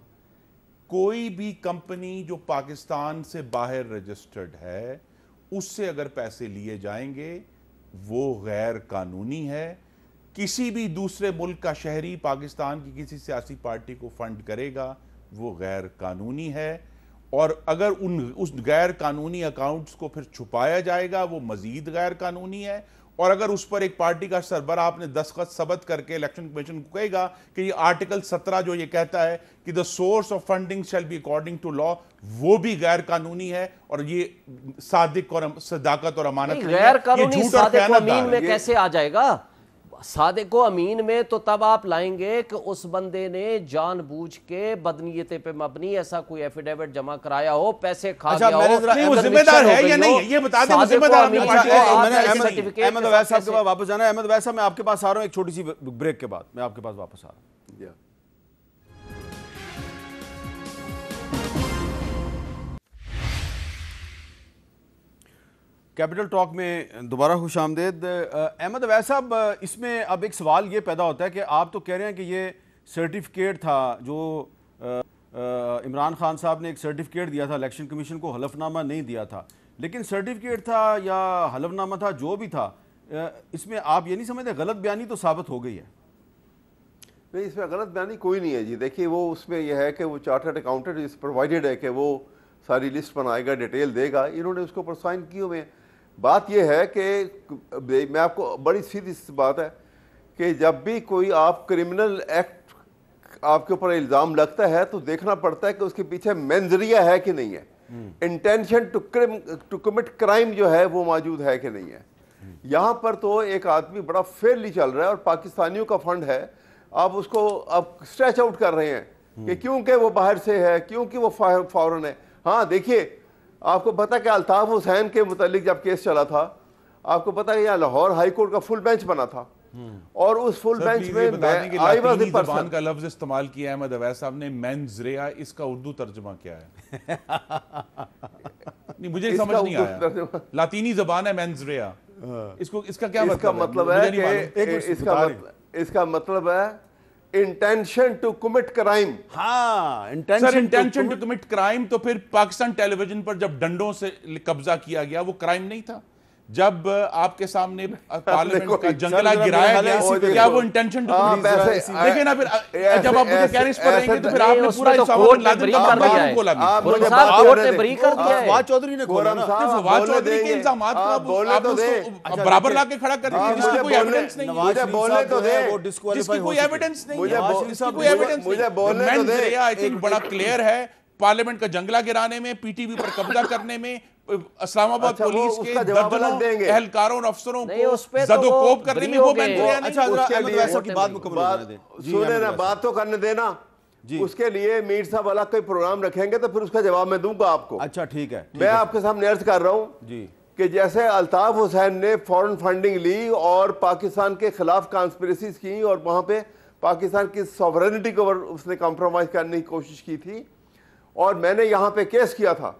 کوئی بھی کمپنی جو پاکستان سے باہر رجسٹرڈ ہے اس سے اگر پیسے لیے جائیں گے وہ غیر قانونی ہے. کسی بھی دوسرے ملک کا شہری پاکستان کی کسی سیاسی پارٹی کو فنڈ کرے گا وہ غیر قانونی ہے, اور اگر اس غیر قانونی اکاؤنٹس کو پھر چھپایا جائے گا وہ مزید غیر قانونی ہے. اور اگر اس پر ایک پارٹی کا سربراہ آپ نے دستخط ثبت کر کے الیکشن کمیشن کو کہے گا کہ یہ آرٹیکل 17 جو یہ کہتا ہے کہ the source of funding shall be according to law, وہ بھی غیر قانونی ہے, اور یہ صادق اور صداقت اور امانت نہیں ہے. غیر قانونی صادق و امین میں کیسے آ جائے گا؟ صادق و امین میں تو تب آپ لائیں گے کہ اس بندے نے جان بوجھ کے بدنیتی پہ مبنی ایسا کوئی ایفیڈیوٹ جمع کرایا ہو, پیسے کھا گیا ہو. نہیں وہ ذمہ دار ہے یا نہیں یہ بتا دیں. ذمہ دار اپنی پارٹی ہے. احمد اویس صاحب کے پاس واپس جانا ہے. احمد اویس صاحب میں آپ کے پاس آ رہا ہوں ایک چھوٹی سی بریک کے بعد میں آپ کے پاس واپس آ رہا ہوں. کیپٹل ٹاک میں دوبارہ خوش آمدید. احمد اویس صاحب, اس میں اب ایک سوال یہ پیدا ہوتا ہے کہ آپ تو کہہ رہے ہیں کہ یہ سرٹیفکیٹ تھا جو عمران خان صاحب نے ایک سرٹیفکیٹ دیا تھا الیکشن کمیشن کو, حلف نامہ نہیں دیا تھا, لیکن سرٹیفکیٹ تھا یا حلف نامہ تھا جو بھی تھا, اس میں آپ یہ نہیں سمجھتے غلط بیانی تو ثابت ہو گئی ہے؟ نہیں اس میں غلط بیانی کوئی نہیں ہے جی. دیکھیے وہ اس میں یہ ہے کہ وہ چارٹرڈ اکاؤنٹنٹ اس پرووائڈڈ ہے کہ وہ ساری لسٹ بنائے گا, ڈیٹیل دے گا, انہوں نے اس کو پر سائن کیے ہوئے ہیں. بات یہ ہے کہ میں آپ کو بڑی سیدھی سی بات ہے کہ جب بھی کوئی آپ کرمنل ایکٹ آپ کے اوپر الزام لگتا ہے تو دیکھنا پڑتا ہے کہ اس کے پیچھے مینزریہ ہے کہ نہیں ہے, انٹینشن ٹو کمٹ کرائم جو ہے وہ موجود ہے کہ نہیں ہے. یہاں پر تو ایک آدمی بڑا فیئرلی چل رہا ہے اور پاکستانیوں کا فنڈ ہے, آپ اس کو اب اسٹریچ آؤٹ کر رہے ہیں کہ کیونکہ وہ باہر سے ہے, کیونکہ وہ فورن ہے. ہاں دیکھیے آپ کو پتا کہ الطاف حسین کے متعلق جب کیس چلا تھا آپ کو پتا کہ یہاں لاہور ہائی کورٹ کا فل بینچ بنا تھا, اور اس فل بینچ میں لاطینی زبان کا لفظ استعمال کیا احمد اویس صاحب نے, مینز ریا, اس کا اردو ترجمہ کیا ہے؟ نہیں مجھے سمجھ نہیں آیا. لاطینی زبان ہے مینز ریا, اس کا کیا مطلب ہے کہ اس کا مطلب ہے انٹینشن ٹو کمٹ کرائم. ہاں انٹینشن ٹو کمٹ کرائم. تو پھر پاکستان ٹیلی ویژن پر جب ڈنڈوں سے قبضہ کیا گیا وہ کرائم نہیں تھا؟ جب آپ کے سامنے پارلیمنٹ کا جنگلہ گرایا گیا کیا وہ انٹینشن ٹو کمٹ کرائم؟ دیکھیں نا پھر جب آپ مجھے کہنے اس پر رہیں گے تو پھر آپ نے پورا اسامہ بن لادن کا مقام کھولا بھی. کورٹ نے بری کر دیا ہے. فواد چودھری نے کھولا نا. فواد چودھری کے الزامات کو آپ اس کو برابر لا کے کھڑا کر رہے ہیں جس کی کوئی ایویڈنس نہیں ہے, جس کی کوئی ایویڈنس نہیں ہے, جس کی کوئی ایویڈنس نہیں. مینز ریا آئی تھنک بڑا کلیئر ہے. پارلیمنٹ کا جنگلہ گرانے میں, پی ٹی وی پر قبضہ کرنے میں, اسلام آباد پولیس کے درجنوں اہلکاروں اور افسروں کو زد و کوب کرنے میں وہ مینز ریا نہیں. سنیں نا, بات تو کرنے دینا. اس کے لیے میر صاحب الگ کوئی پروگرام رکھیں گے تو پھر اس کا جواب میں دوں گا آپ کو. اچھا ٹھیک ہے, میں آپ کے سامنے عرض کر رہا ہوں کہ جیسے الطاف حسین نے فورن فنڈنگ لی اور پاکستان کے خلاف کانسپریسیز کی اور وہاں پہ پاکستان کی سوورنٹی کو اس نے کمپرومائز کرنے کی کوشش کی تھی, اور میں نے یہاں پہ کیس کیا تھا.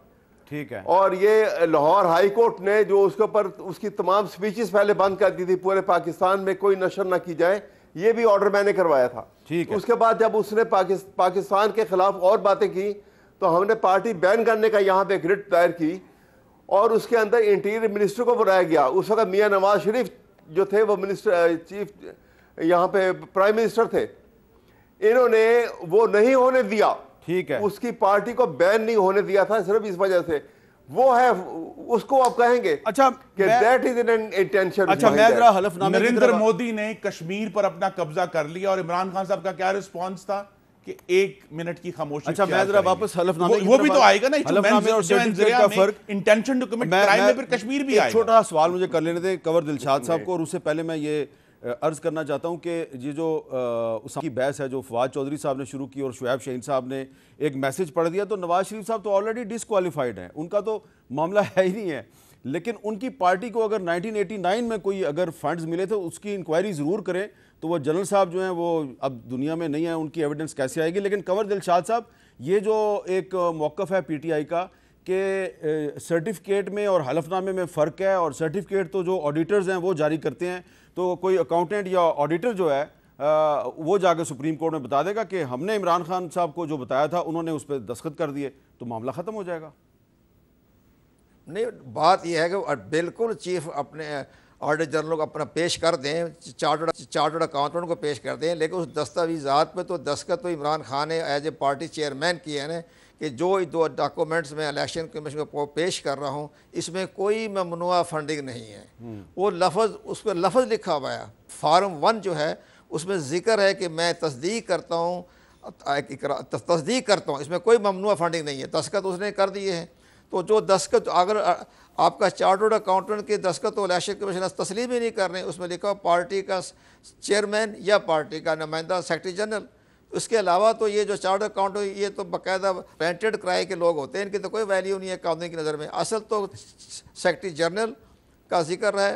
ٹھیک ہے. اور یہ لاہور ہائی کورٹ نے جو اس کے اوپر اس کی تمام سپیچز پہلے بند کر دی تھی, پورے پاکستان میں کوئی نشر نہ کی جائے, یہ بھی آرڈر میں نے کروایا تھا. اس کے بعد جب اس نے پاکستان کے خلاف اور باتیں کی تو ہم نے پارٹی بین کرنے کا یہاں پہ ایک رٹ دائر کی, اور اس کے اندر انٹیریئر منسٹر کو بلایا گیا. اس وقت میاں نواز شریف جو تھے وہ منسٹر چیف یہاں پہ پرائم منسٹر تھے, انہوں نے وہ نہیں ہونے دیا. ٹھیک ہے, اس کی پارٹی کو بین نہیں ہونے دیا تھا صرف اس وجہ سے. وہ ہے اس کو آپ کہیں گے اچھا کہ دیٹ از ان انٹینشن. اچھا میں ذرا حلف نامے نریندر مودی نے کشمیر پر اپنا قبضہ کر لیا اور عمران خان صاحب کا کیا رسپانس تھا کہ 1 منٹ کی خاموشی اچھا میں ذرا واپس حلف نامے وہ بھی تو آئے گا نا, حلف اور سرٹیفکیٹ کا فرق, انٹینشن ٹو کمٹ کرائم میں پھر کشمیر بھی آئے گا. چھوٹا سوال مجھے کر لینے دیں کنور دلشاد صاحب کو, اور اس سے پہلے میں یہ عرض کرنا چاہتا ہوں کہ یہ جو اس کی بحث ہے جو فواد چودھری صاحب نے شروع کی اور شعیب شاہین صاحب نے ایک میسج پڑھ دیا, تو نواز شریف صاحب تو آلریڈی ڈسکوالیفائڈ ہیں, ان کا تو معاملہ ہے ہی نہیں ہے. لیکن ان کی پارٹی کو اگر 1989 میں کوئی اگر فنڈز ملے تھے اس کی انکوائری ضرور کریں, تو وہ جنرل صاحب جو ہیں وہ اب دنیا میں نہیں ہیں, ان کی ایویڈنس کیسے آئے گی. لیکن کنور دلشاد صاحب, یہ جو ایک موقف ہے پی ٹی آئی کا کہ سرٹیفکیٹ میں اور حلف نامے میں فرق ہے, اور سرٹیفکیٹ تو جو آڈیٹرز ہیں وہ جاری کرتے ہیں, تو کوئی اکاؤنٹنٹ یا آڈیٹر جو ہے وہ جا کے سپریم کورٹ میں بتا دے گا کہ ہم نے عمران خان صاحب کو جو بتایا تھا انہوں نے اس پہ دستخط کر دیے, تو معاملہ ختم ہو جائے گا. نہیں, بات یہ ہے کہ بالکل چیف اپنے آڈیٹر جنرل کو اپنا پیش کر دیں, چارٹرڈ اکاؤنٹنٹ کو پیش کر دیں, لیکن اس دستاویزات پہ تو دستخط تو عمران خان نے ایز اے پارٹی چیئرمین کیے ہیں کہ جو دو ڈاکومنٹس میں الیکشن کمیشن کو پیش کر رہا ہوں اس میں کوئی ممنوع فنڈنگ نہیں ہے. وہ لفظ, اس پہ لفظ لکھا ہوا ہے, فارم 1 جو ہے اس میں ذکر ہے کہ میں تصدیق کرتا ہوں, اس میں کوئی ممنوع فنڈنگ نہیں ہے. دستخط اس نے کر دیے ہیں, تو جو دستخط اگر آپ کا چارٹرڈ اکاؤنٹنٹ کے دستخط تو الیکشن کمیشن تسلیم ہی نہیں کر رہے, اس میں لکھا پارٹی کا چیئرمین یا پارٹی کا نمائندہ سیکرٹری جنرل. اس کے علاوہ تو یہ جو چارٹرڈ اکاؤنٹنٹ یہ تو باقاعدہ رینٹڈ کرائے کے لوگ ہوتے ہیں, ان کی تو کوئی ویلیو نہیں ہے قانون کی نظر میں. اصل تو سیکرٹری جنرل کا ذکر ہے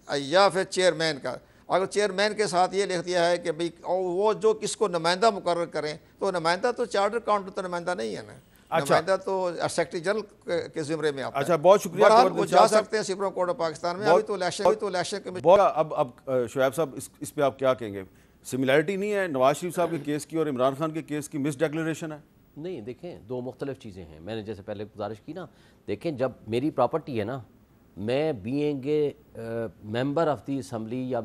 یا پھر چیئرمین کا. اگر چیئرمین کے ساتھ یہ لکھ دیا ہے کہ بھئی وہ جو کس کو نمائندہ مقرر کریں, تو نمائندہ تو چارٹرڈ اکاؤنٹنٹ تو نمائندہ نہیں ہے نا, نمائندہ تو سیکرٹری جنرل کے زمرے میں آتا ہے. اچھا بہت شکریہ. وہ جا سکتے ہیں سپریم کورٹ آف پاکستان میں. ابھی تو الیکشن کمیشن. اب شعیب صاحب اس پہ آپ کیا کہیں گے؟ سملیرٹی نہیں ہے نواز شریف صاحب کے کیس کی اور عمران خان کے کیس کی, مس ڈیکلیریشن ہے؟ نہیں, دیکھیں دو مختلف چیزیں ہیں. میں نے جیسے پہلے گزارش کی نا, دیکھیں جب میری پراپرٹی ہے نا, میں being a member of the assembly یا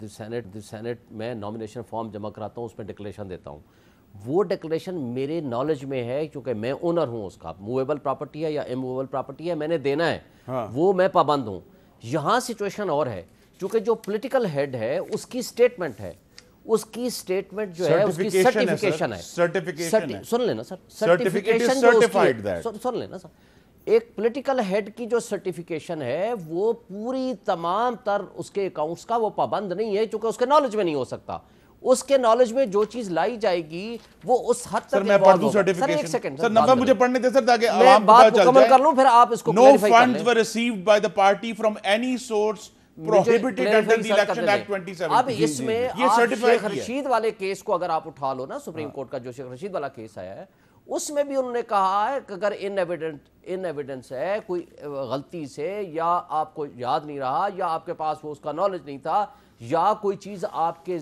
سینٹ میں نامینیشن فارم جمع کراتا ہوں, اس میں ڈکلیریشن دیتا ہوں. وہ ڈکلیریشن میرے نالج میں ہے کیونکہ میں اونر ہوں اس کا, موویبل پراپرٹی ہے یا اموویبل پراپرٹی ہے, میں نے دینا ہے, وہ میں پابند ہوں. یہاں سچویشن اور ہے, چونکہ جو پولیٹیکل ہیڈ ہے اس کی سٹیٹمنٹ ہے, اس کی سٹیٹمنٹ جو ہے اس کی سرٹیفیکیشن ہے. سن لینا سر, سرٹیفیکیشن سن لینا سر, ایک پولیٹیکل ہیڈ کی جو سرٹیفیکیشن ہے وہ پوری تمام تر اس کے اکاؤنٹس کا وہ پابند نہیں ہے, چونکہ اس کے نالج میں نہیں ہو سکتا. اس کے نالج میں جو چیز لائی جائے گی وہ اس حد تک. سر میں پڑھ دوں سرٹیفیکیشن, سر نفع مجھے پڑھنے دے سر تاکہ عوام کو پتہ چل جائے. مکمل کر لوں پھر آپ اس کو کلیریفائی کر لیں. No funds were received by the party from any source prohibited under the Election Act 2017. اب اس میں آپ شیخ رشید والے کیس کو اگر آپ اٹھا لو نا, سپریم کورٹ کا جو شیخ رشید والا کیس آیا ہے, اس میں بھی انہوں نے کہا ہے کہ اگر ان ایویڈنس ہے کوئی غلطی سے, یا آپ کو یاد نہیں رہا, یا آپ کے پاس وہ اس کا نالج نہیں تھا, یا کوئی چیز آپ کے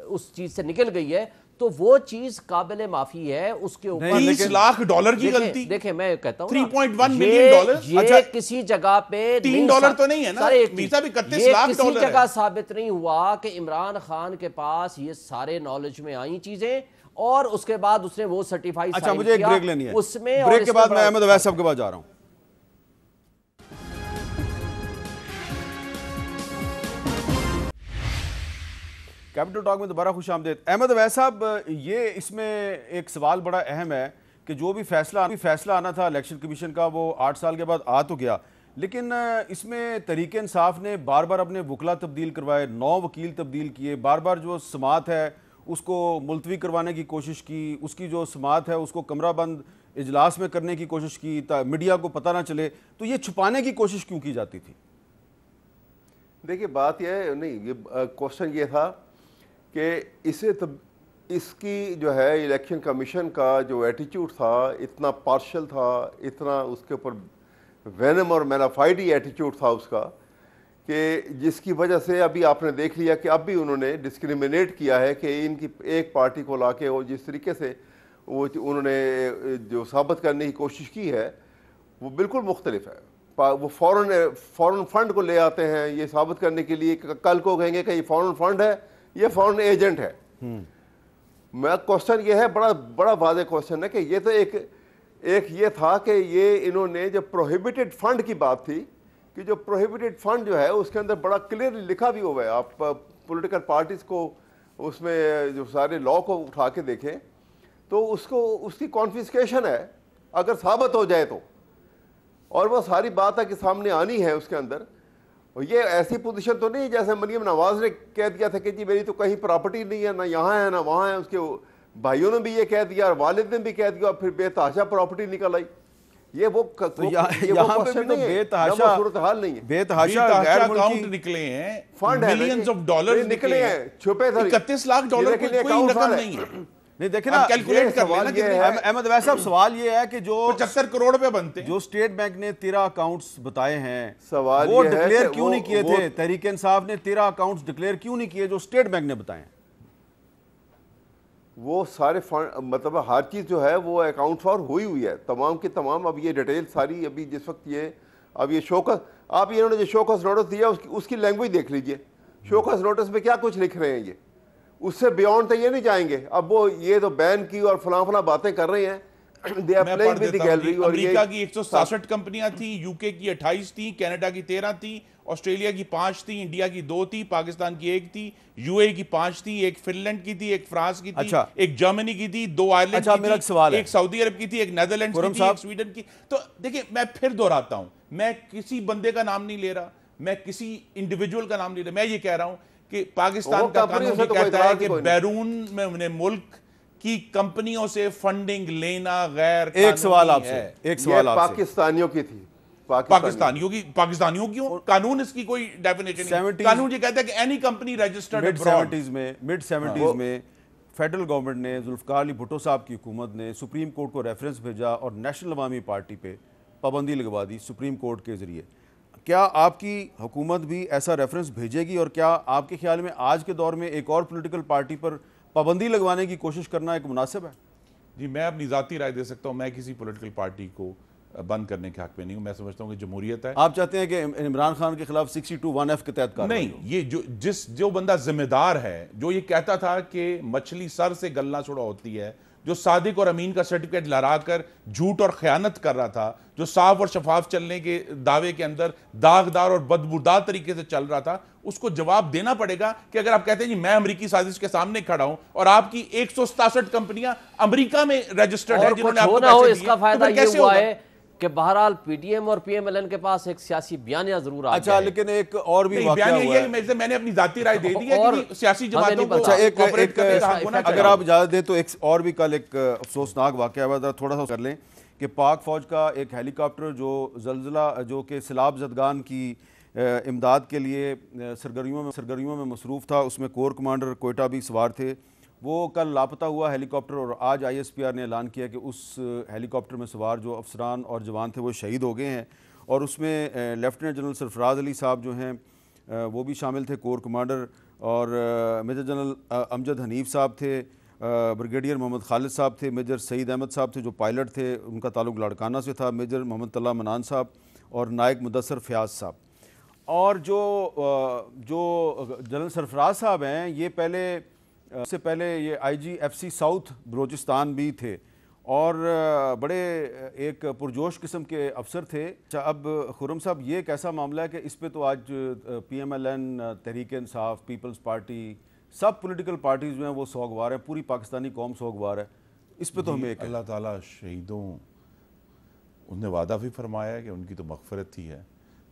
اس چیز سے نکل گئی ہے, تو وہ چیز قابل معافی ہے. اس کے اوپر $30 لاکھ کی غلطی, دیکھیں میں کہتا ہوں $3.1 ملین, یہ کسی جگہ پہ $3 تو نہیں ہے نا, ویزا بھی $31 لاکھ ہے. کسی جگہ ثابت نہیں ہوا کہ عمران خان کے پاس یہ سارے نالج میں آئیں چیزیں, اور اس کے بعد اس نے وہ سرٹیفائی. اچھا مجھے ایک بریک لینی ہے, اس میں بریک کے بعد میں احمد اویس صاحب کے پاس جا رہا ہوں. کیپٹل ٹاک میں دوبارہ خوش آمدید. احمد اویس صاحب, یہ اس میں ایک سوال بڑا اہم ہے کہ جو بھی فیصلہ آنا تھا الیکشن کمیشن کا وہ 8 سال کے بعد آ تو گیا, لیکن اس میں تحریک انصاف نے بار بار اپنے وکلا تبدیل کروائے, 9 وکیل تبدیل کیے, بار بار جو سماعت ہے اس کو ملتوی کروانے کی کوشش کی, اس کی جو سماعت ہے اس کو کمرہ بند اجلاس میں کرنے کی کوشش کی, میڈیا کو پتہ نہ چلے. تو یہ چھپانے کی کوشش کیوں کی جاتی تھی؟ دیکھیے بات یہ ہے, نہیں یہ کوشچن یہ تھا کہ اس کی جو ہے الیکشن کمیشن کا جو ایٹیچیوڈ تھا اتنا پارشل تھا, اتنا اس کے اوپر وینم اور مینافائڈی ایٹیچیوڈ تھا اس کا, کہ جس کی وجہ سے ابھی آپ نے دیکھ لیا کہ اب بھی انہوں نے ڈسکریمنیٹ کیا ہے کہ ان کی ایک پارٹی کو لا کے وہ جس طریقے سے وہ انہوں نے جو ثابت کرنے کی کوشش کی ہے وہ بالکل مختلف ہے. وہ فورن فنڈ کو لے آتے ہیں یہ ثابت کرنے کے لیے, کل کو کہیں گے کہ یہ فورن فنڈ ہے, یہ فورن ایجنٹ ہے. میں کوشچن یہ ہے, بڑا واضح کوشچن ہے کہ یہ تو ایک یہ تھا کہ یہ انہوں نے جو پروہیبیٹڈ فنڈ کی بات تھی, کہ جو پروہیبیٹڈ فنڈ جو ہے اس کے اندر بڑا کلیئرلی لکھا بھی ہوا ہے. آپ پولیٹیکل پارٹیز کو اس میں جو سارے لا کو اٹھا کے دیکھیں تو اس کی کانفiscation ہے اگر ثابت ہو جائے تو, اور وہ ساری بات ہے کہ سامنے آنی ہے اس کے اندر. اور یہ ایسی پوزیشن تو نہیں جیسے مریم نواز نے کہہ دیا تھا کہ جی میری تو کہیں پراپرٹی نہیں ہے, نہ یہاں ہے نہ وہاں ہے. اس کے بھائیوں نے بھی یہ کہہ دیا اور والد نے بھی کہہ دیا, اور پھر بے تحاشا پراپرٹی نکل آئی. یہ وہ یہاں پہ بھی تو بے تحاشا صورتحال نہیں ہے. بے تحاشا اکاؤنٹ نکلے ہیں, ملینز آف ڈالرز نکلے ہیں چھپے تھے. 31 لاکھ ڈالر کوئی رقم نہیں ہے. نہیں دیکھیں نا, کیلکولیٹ کر لینا کتنے. احمد اویس صاحب سوال یہ ہے کہ جو 75 کروڑ روپے بنتے ہیں, جو اسٹیٹ بینک نے 13 اکاؤنٹس بتائے ہیں, سوال وہ یہ ہے ڈکلیئر کہ کیوں نہیں کیے تھے؟ تحریک انصاف نے 13 اکاؤنٹس ڈکلیئر کیوں نہیں کیے جو اسٹیٹ بینک نے بتائے ہیں؟ وہ سارے فنڈ مطلب ہر چیز جو ہے وہ اکاؤنٹ فار ہوئی ہے تمام کی تمام. اب یہ ڈیٹیل ساری ابھی جس وقت یہ شوکس, آپ انہوں نے جو شوکس نوٹس دیا اس کی لینگویج دیکھ لیجئے. شوکس نوٹس میں کیا کچھ لکھ رہے ہیں, یہ اس سے بیونڈ تو یہ نہیں جائیں گے. اب وہ یہ تو بین کی اور فلاں باتیں کر رہے ہیں. میں پڑھ دیتا ہوں. امریکہ کی 167 کمپنیاں تھیں, یو کے کی 28 تھیں, کینیڈا کی 13 تھیں, آسٹریلیا کی 5 تھیں, انڈیا کی 2 تھی, پاکستان کی 1 تھی, یو اے کی 5 تھی, ایک فن لینڈ کی تھی, ایک فرانس کی تھی, ایک جرمنی کی تھی, 2 آئرلینڈ کی تھی, ایک سعودی عرب کی تھی, ایک نیدرلینڈ کی تھی, ایک سویڈن کی. تو دیکھیں میں پھر دہراتا ہوں, میں کسی بندے کا نام نہیں لے رہا, میں کسی انڈیویجول کا نام نہیں لے رہا. میں یہ کہہ رہا ہوں کہ پاکستان کا قانون یہ کہتا ہے کہ بیرون میں ملک کی کمپنیوں سے فنڈنگ لینا غیر قانونی ہے. ایک سوال آپ سے, ایک سوال آپ سے. پاکستانیوں کی تھی, پاکستانیوں کی قانون اس کی کوئی ڈیفینیشن نہیں. قانون یہ کہتا ہے کہ any company registered abroad. Mid 70s میں فیڈرل گورنمنٹ نے, ذوالفقار علی بھٹو صاحب کی حکومت نے سپریم کورٹ کو ریفرنس بھیجا اور نیشنل عوامی پارٹی پہ پابندی لگوا دی سپریم کورٹ کے ذریعے. کیا آپ کی حکومت بھی ایسا ریفرنس بھیجے گی, اور کیا آپ کے خیال میں آج کے دور میں ایک اور پولیٹیکل پارٹی پر پابندی لگوانے کی کوشش کرنا ایک مناسب ہے؟ جی میں اپنی ذاتی رائے دے سکتا ہوں, میں کسی پولیٹیکل پارٹی کو بند کرنے کے حق میں نہیں ہوں. میں سمجھتا ہوں کہ جمہوریت ہے. آپ چاہتے ہیں کہ عمران خان کے خلاف 62(1)(f) کے تحت کارروائی نہیں, یہ جو بندہ ذمہ دار ہے, جو یہ کہتا تھا کہ مچھلی سر سے گلنا چھڑا ہوتی ہے, جو صادق اور امین کا سرٹیفکیٹ لہرا کر جھوٹ اور خیانت کر رہا تھا, جو صاف اور شفاف چلنے کے دعوے کے اندر داغدار اور بدبودار طریقے سے چل رہا تھا, اس کو جواب دینا پڑے گا. کہ اگر آپ کہتے ہیں جی میں امریکی سازش کے سامنے کھڑا ہوں اور آپ کی 167 کمپنیاں امریکہ میں رجسٹرڈ ہیں جنہوں نے آپ کو پیسے دیے, اس کا فائدہ یہ ہوا ہے کہ بہرحال پی ٹی ایم اور پی ایم ایل این کے پاس ایک سیاسی بیانیہ ضرور آ گیا ہے. لیکن ایک اور بھی واقعہ ہوا ہے. میں نے اپنی ذاتی رائے دے دی ہے کہ سیاسی جماعتوں کو اگر آپ اجازت دیں تو ایک اور بھی کل ایک افسوسناک واقعہ ہوا, تھوڑا سا کر لیں کہ پاک فوج کا ایک ہیلی کاپٹر جو زلزلہ جو کہ سیلاب زدگان کی امداد کے لیے سرگرمیوں میں مصروف تھا, اس میں کور کمانڈر کوئٹہ بھی سوار تھے, وہ کل لاپتہ ہوا ہیلی کاپٹر. اور آج آئی ایس پی آر نے اعلان کیا کہ اس ہیلی کاپٹر میں سوار جو افسران اور جوان تھے وہ شہید ہو گئے ہیں. اور اس میں لیفٹیننٹ جنرل سرفراز علی صاحب جو ہیں وہ بھی شامل تھے, کور کمانڈر, اور میجر جنرل امجد حنیف صاحب تھے, بریگیڈیئر محمد خالد صاحب تھے, میجر سعید احمد صاحب تھے جو پائلٹ تھے, ان کا تعلق لاڑکانہ سے تھا, میجر محمد طلعہ منان صاحب, اور نائک مدثر فیاض صاحب. اور جو جنرل سرفراز صاحب ہیں یہ سے پہلے یہ آئی جی ایف سی ساؤتھ بلوچستان بھی تھے, اور بڑے ایک پرجوش قسم کے افسر تھے. اب خرم صاحب یہ ایک ایسا معاملہ ہے کہ اس پہ تو آج P M L N, Tehreek Insaf, Peoples party, سب پولیٹیکل پارٹیز جو ہیں وہ سوگوار ہیں, پوری پاکستانی قوم سوگوار ہے. اس پہ تو ہمیں ایک اللہ تعالیٰ شہیدوں, انہوں نے وعدہ بھی فرمایا ہے کہ ان کی تو مغفرت ہی ہے,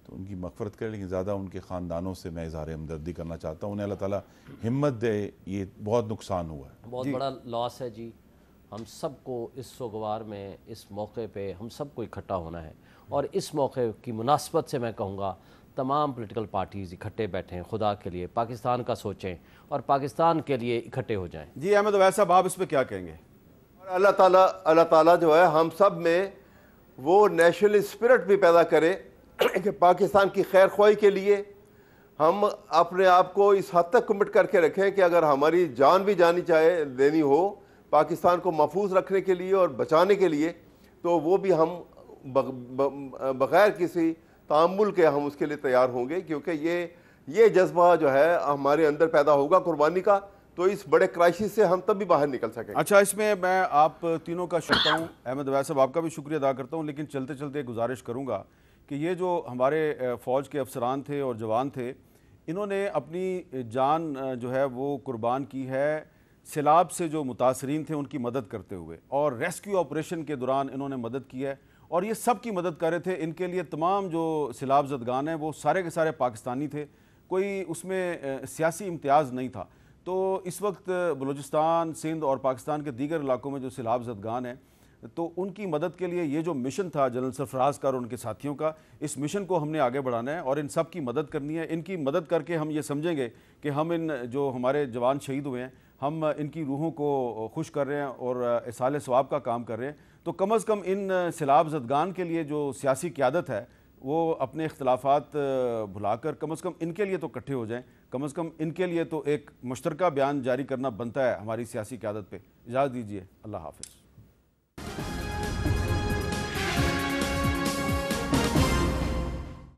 تو ان کی مغفرت کرے, لیکن زیادہ ان کے خاندانوں سے میں اظہار ہمدردی کرنا چاہتا ہوں. انہیں اللہ تعالیٰ ہمت دے, یہ بہت نقصان ہوا ہے, بہت بڑا لاس ہے جی. ہم سب کو اس سوگوار میں اس موقع پہ ہم سب کو اکٹھا ہونا ہے, اور اس موقع کی مناسبت سے میں کہوں گا تمام پولیٹیکل پارٹیز اکٹھے بیٹھیں, خدا کے لیے پاکستان کا سوچیں اور پاکستان کے لیے اکٹھے ہو جائیں. جی احمد اویس صاحب آپ اس پہ کیا کہیں گے؟ اللہ تعالیٰ جو ہے ہم سب میں وہ نیشنل اسپرٹ بھی پیدا کرے کہ پاکستان کی خیر خواہی کے لیے ہم اپنے آپ کو اس حد تک کمٹ کر کے رکھیں کہ اگر ہماری جان بھی جانی چاہے دینی ہو پاکستان کو محفوظ رکھنے کے لیے اور بچانے کے لیے, تو وہ بھی ہم بغیر کسی تعامل کے ہم اس کے لیے تیار ہوں گے, کیونکہ یہ جذبہ جو ہے ہمارے اندر پیدا ہوگا قربانی کا, تو اس بڑے کرائسس سے ہم تب بھی باہر نکل سکیں. اچھا, اس میں میں آپ تینوں کا شکریہ ہوں, احمد اویس صاحب آپ کا بھی شکریہ ادا کرتا ہوں, لیکن چلتے چلتے گزارش کروں گا کہ یہ جو ہمارے فوج کے افسران تھے اور جوان تھے, انہوں نے اپنی جان جو ہے وہ قربان کی ہے سیلاب سے جو متاثرین تھے ان کی مدد کرتے ہوئے، اور ریسکیو آپریشن کے دوران انہوں نے مدد کی ہے، اور یہ سب کی مدد کر رہے تھے۔ ان کے لیے تمام جو سیلاب زدگان ہیں وہ سارے کے سارے پاکستانی تھے، کوئی اس میں سیاسی امتیاز نہیں تھا۔ تو اس وقت بلوچستان، سندھ اور پاکستان کے دیگر علاقوں میں جو سیلاب زدگان ہیں، تو ان کی مدد کے لیے یہ جو مشن تھا جنرل سرفراز کا اور ان کے ساتھیوں کا، اس مشن کو ہم نے آگے بڑھانا ہے اور ان سب کی مدد کرنی ہے۔ ان کی مدد کر کے ہم یہ سمجھیں گے کہ ہم ان جو ہمارے جوان شہید ہوئے ہیں، ہم ان کی روحوں کو خوش کر رہے ہیں اور اصال ثواب کا کام کر رہے ہیں۔ تو کم از کم ان سیلاب زدگان کے لیے جو سیاسی قیادت ہے وہ اپنے اختلافات بھلا کر کم از کم ان کے لیے تو اکٹھے ہو جائیں، کم از کم ان کے لیے تو ایک مشترکہ بیان جاری کرنا بنتا ہے ہماری سیاسی قیادت پہ۔ اجازت دیجیے، اللہ حافظ۔